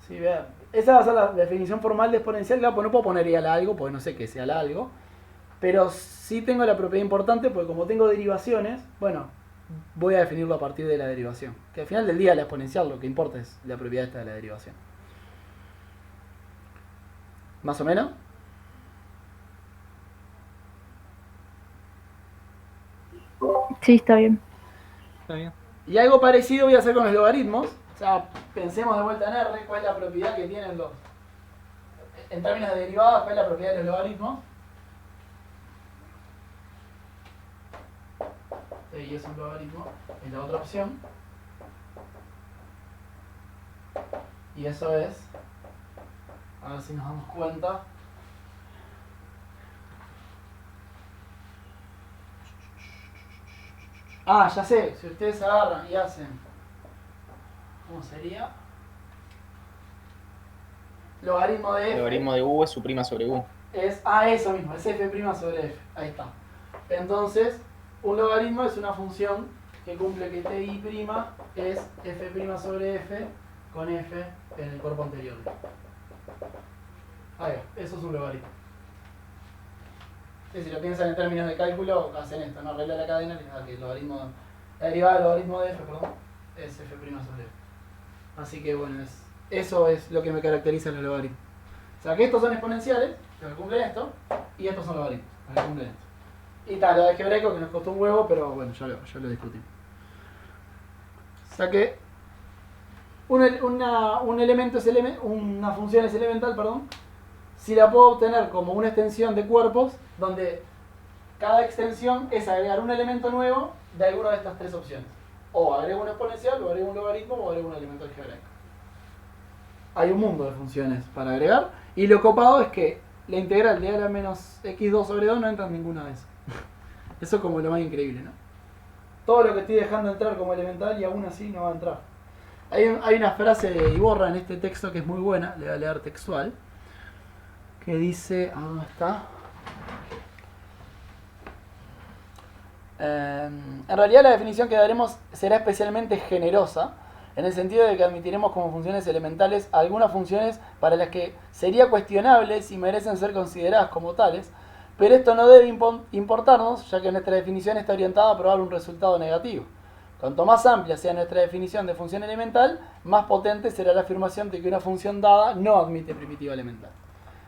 Sí, vean, esa va a ser la definición formal de exponencial. Claro, pues no puedo poner y al algo, porque no sé qué sea el algo. Pero sí tengo la propiedad importante, porque como tengo derivaciones, bueno, voy a definirlo a partir de la derivación. Que al final del día la exponencial lo que importa es la propiedad esta de la derivación. ¿Más o menos? Sí, está bien. Está bien. Y algo parecido voy a hacer con los logaritmos. O sea, pensemos de vuelta en R, cuál es la propiedad que tienen los... En términos de derivadas, cuál es la propiedad de los logaritmos. Y es un logaritmo, es la otra opción. Y eso es... A ver si nos damos cuenta. Ah, ya sé, si ustedes agarran y hacen... ¿Cómo sería? Logaritmo de F. Logaritmo de U es su prima sobre U. Es, eso mismo, es F' sobre F. Ahí está. Entonces, un logaritmo es una función que cumple que TI' es F' sobre F con F en el cuerpo anterior. Ahí va, eso es un logaritmo. Sí, si lo piensan en términos de cálculo, hacen esto, ¿no? Regla de la cadena, que el logaritmo, la derivada del logaritmo de F, perdón, es F' sobre F. Así que bueno, eso es lo que me caracteriza en los logaritmos. O sea que estos son exponenciales, que cumplen esto, y estos son logaritmos, que cumplen esto. Y tal, lo de algebraico que nos costó un huevo, pero bueno, ya lo discutimos. O sea que un elemento es una función es elemental, perdón, si la puedo obtener como una extensión de cuerpos, donde cada extensión es agregar un elemento nuevo de alguna de estas tres opciones. O agrego una exponencial, o agrego un logaritmo, o agrego un elemento algebraico. Hay un mundo de funciones para agregar, y lo copado es que la integral de a la menos x2 sobre 2 no entra en ninguna de esas. Eso es como lo más increíble, ¿no? Todo lo que estoy dejando entrar como elemental y aún así no va a entrar. Hay una frase de Iborra en este texto que es muy buena, le voy a leer textual, que dice, ¿dónde está? En realidad la definición que daremos será especialmente generosa, en el sentido de que admitiremos como funciones elementales algunas funciones para las que sería cuestionable si merecen ser consideradas como tales, pero esto no debe importarnos, ya que nuestra definición está orientada a probar un resultado negativo. Cuanto más amplia sea nuestra definición de función elemental, más potente será la afirmación de que una función dada no admite primitiva elemental.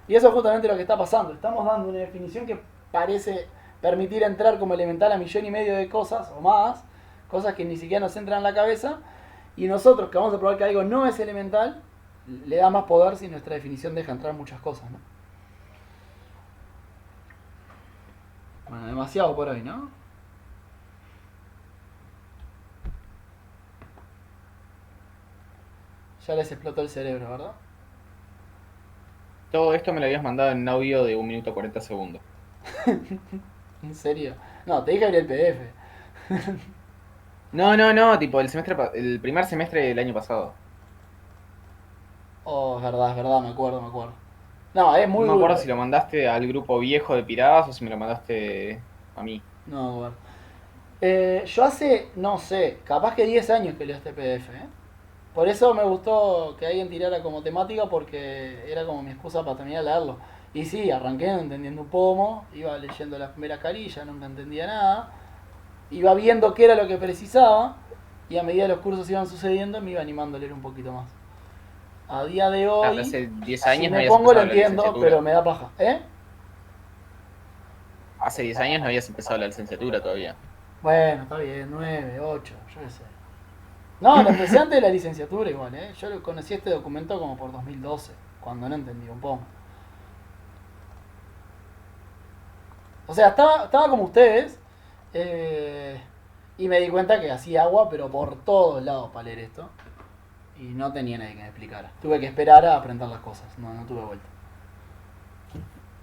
Y eso es justamente lo que está pasando. Estamos dando una definición que parece permitir entrar como elemental a 1,5 millones de cosas o más, cosas que ni siquiera nos entran en la cabeza, y nosotros que vamos a probar que algo no es elemental, le da más poder si nuestra definición deja entrar muchas cosas, ¿no? Bueno, demasiado por hoy, ¿no? Ya les explotó el cerebro, ¿verdad? Todo esto me lo habías mandado en un audio de 1 minuto 40 segundos. ¿En serio? No, te dije abrir el PDF. No, tipo el primer semestre del año pasado. Oh, es verdad, me acuerdo. No, es muy No me acuerdo duro. si lo mandaste al grupo viejo de piradas o si me lo mandaste a mí. No, bueno. Yo hace, no sé, capaz que 10 años que leo este PDF, ¿eh? Por eso me gustó que alguien tirara como temática, porque era como mi excusa para terminar de leerlo. Y sí, arranqué no entendiendo un pomo, iba leyendo las primeras carillas, nunca entendía nada. Iba viendo qué era lo que precisaba, y a medida que los cursos iban sucediendo me iba animando a leer un poquito más. A día de hoy, Claro, hace 10 si años no me habías pongo lo empezado la entiendo, licenciatura. pero me da paja. ¿Eh? Hace 10 años no habías empezado la licenciatura todavía. Bueno, está bien, 9, 8, yo qué sé. No, lo empecé antes de la licenciatura igual, ¿eh? Yo conocí este documento como por 2012, cuando no entendí un poco. O sea, estaba como ustedes, y me di cuenta que hacía agua, pero por todos lados para leer esto. Y no tenía nadie que me explicara. Tuve que esperar a aprender las cosas, no tuve vuelta.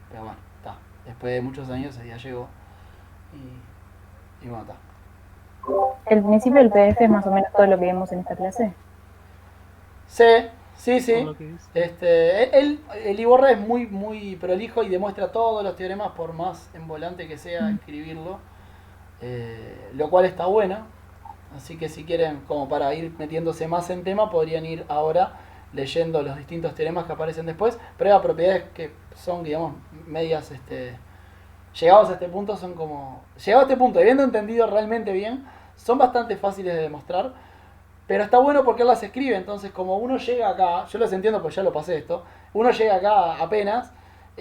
Pero bueno, está. Después de muchos años ese día llegó. Y bueno, está. El principio del PDF es más o menos todo lo que vimos en esta clase. Sí. Por lo que dice. El Iborra es muy prolijo y demuestra todos los teoremas, por más envolante que sea escribirlo, lo cual está bueno. Así que si quieren, como para ir metiéndose más en tema, podrían ir ahora leyendo los distintos teoremas que aparecen después, pero hay propiedades que son, digamos, medias, llegados a este punto, son como... Llegados a este punto, habiendo entendido realmente bien, son bastante fáciles de demostrar, pero está bueno porque él las escribe, entonces como uno llega acá, yo los entiendo porque ya lo pasé esto, uno llega acá apenas,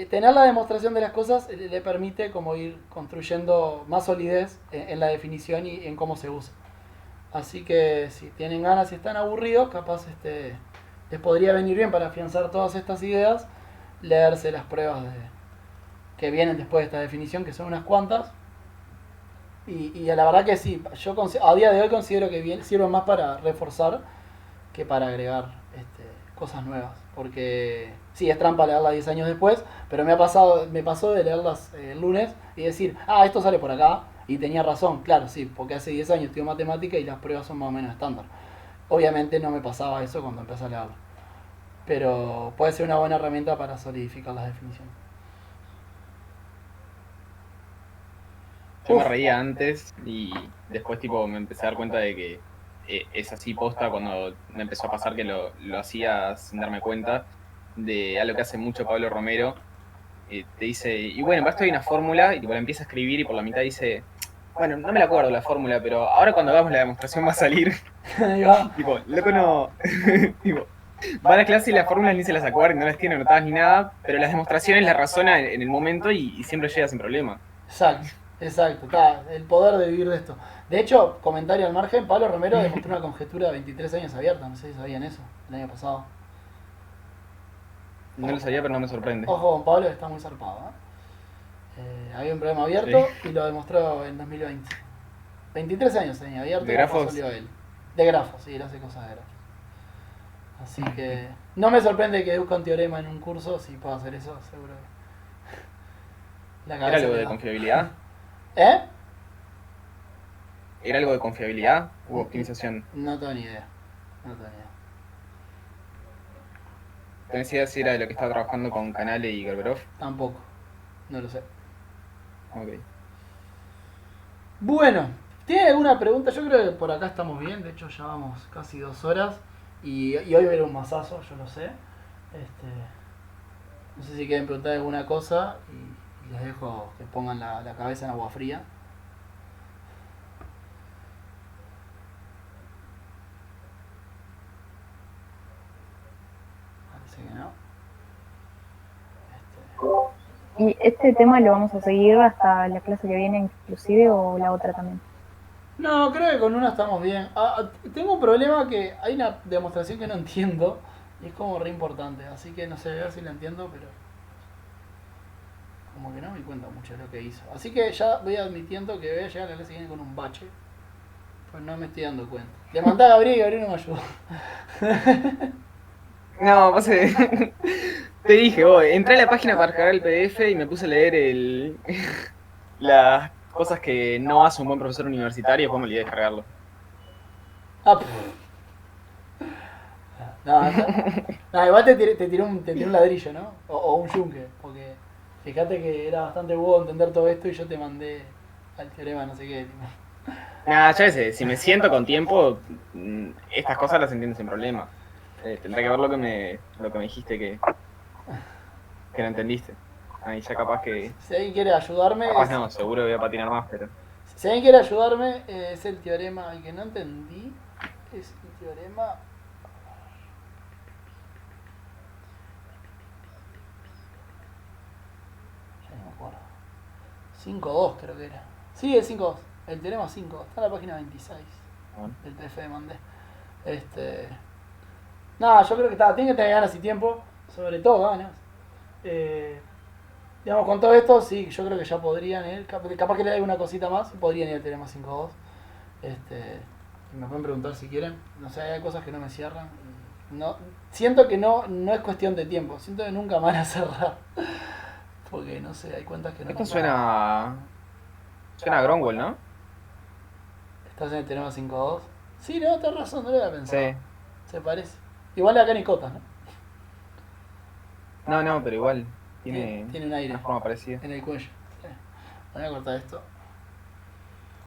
tener la demostración de las cosas le permite como ir construyendo más solidez en la definición y en cómo se usa. Así que si tienen ganas y están aburridos, capaz les podría venir bien para afianzar todas estas ideas, leerse las pruebas que vienen después de esta definición, que son unas cuantas. Y a la verdad que sí, yo a día de hoy considero que sirven más para reforzar que para agregar cosas nuevas. Porque sí, es trampa leerlas 10 años después, pero me pasó de leerlas el lunes y decir, esto sale por acá, y tenía razón. Claro, sí, porque hace 10 años estudio matemática y las pruebas son más o menos estándar. Obviamente no me pasaba eso cuando empecé a leerlo, pero puede ser una buena herramienta para solidificar las definiciones. Yo me reía antes y después tipo me empecé a dar cuenta de que es así posta cuando me empezó a pasar que lo hacía sin darme cuenta de algo que hace mucho Pablo Romero. Te dice, y bueno, para esto hay una fórmula, y tipo la empieza a escribir y por la mitad dice, bueno, no me la acuerdo la fórmula, pero ahora cuando hagamos la demostración va a salir. Ahí va. Tipo, loco no... tipo, va a la clase y las fórmulas ni se las acuerda, no las tiene anotadas ni nada, pero las demostraciones las razona en el momento y siempre llega sin problema. Exacto. Exacto, está, el poder de vivir de esto. De hecho, comentario al margen, Pablo Romero demostró una conjetura de 23 años abierta, no sé si sabían eso, el año pasado. No lo sabía, pero no me sorprende. Ojo con Pablo, que está muy zarpado. Había un problema abierto y lo demostró en 2020. 23 años tenía abierto ¿De y grafos? salió él. De grafos, sí, él hace cosas de grafos. Así que no me sorprende que deduzca un teorema en un curso, si puedo hacer eso, seguro que la ¿Era cabeza algo le de da. confiabilidad? ¿Eh? ¿Era algo de confiabilidad u optimización? No tengo ni idea. No tengo ni idea. ¿Tenés idea si era de lo que estaba trabajando con Canale y Gerberov? Tampoco. No lo sé. Ok. Bueno, ¿tiene alguna pregunta? Yo creo que por acá estamos bien. De hecho, ya vamos casi 2 horas. Y hoy va a haber un masazo, yo lo sé. No sé si quieren preguntar alguna cosa. Y les dejo que pongan la cabeza en agua fría. Parece que no. ¿Y este tema lo vamos a seguir hasta la clase que viene inclusive o la otra también? No, creo que con una estamos bien. Tengo un problema que hay una demostración que no entiendo. Y es como re importante. Así que no sé, a ver si la entiendo, pero como que no me di cuenta mucho de lo que hizo. Así que ya voy admitiendo que voy a llegar a la clase que viene con un bache. Pues no me estoy dando cuenta. Le mandé a Gabriel y Gabriel no me ayudó. No, pase. Te dije, vos, entré a la página para cargar el PDF y me puse a leer las cosas que no hace un buen profesor universitario y después me olvidé de descargarlo. Ah, pff. No, igual te tiré un ladrillo, ¿no? O un yunque. Porque fíjate que era bastante huevo entender todo esto y yo te mandé al teorema no sé qué. Tipo. Nah, ya sé, si me siento con tiempo, estas cosas las entiendo sin problema. Tendré que ver lo que me dijiste que no entendiste. Ahí ya capaz que... Si alguien quiere ayudarme, Capaz no, seguro voy a patinar más, pero... si alguien quiere ayudarme, es el teorema, el que no entendí, es el teorema... Ya no me acuerdo. 5.2 creo que era. Sí, el 5.2. El teorema 5. Está en la página 26 Bueno. del PDF que mandé. Nada, yo creo que tiene que tener ganas y tiempo. Sobre todo ganas. Digamos, con todo esto, sí, yo creo que ya podrían ir. Capaz que le dé una cosita más y podrían ir al teorema 5.2. Y me pueden preguntar si quieren. No sé, hay cosas que no me cierran. No, siento que no es cuestión de tiempo. Siento que nunca me van a cerrar. Porque no sé, hay cuentas que no Esto me suena a Gromwell, ¿no? ¿Estás en el teorema 5.2? Sí, no, tenés razón, no lo había pensado. Sí. Se parece. Igual acá ni cotas, ¿no? No, pero igual tiene Tiene un aire una forma parecida. en el cuello. Voy a cortar esto.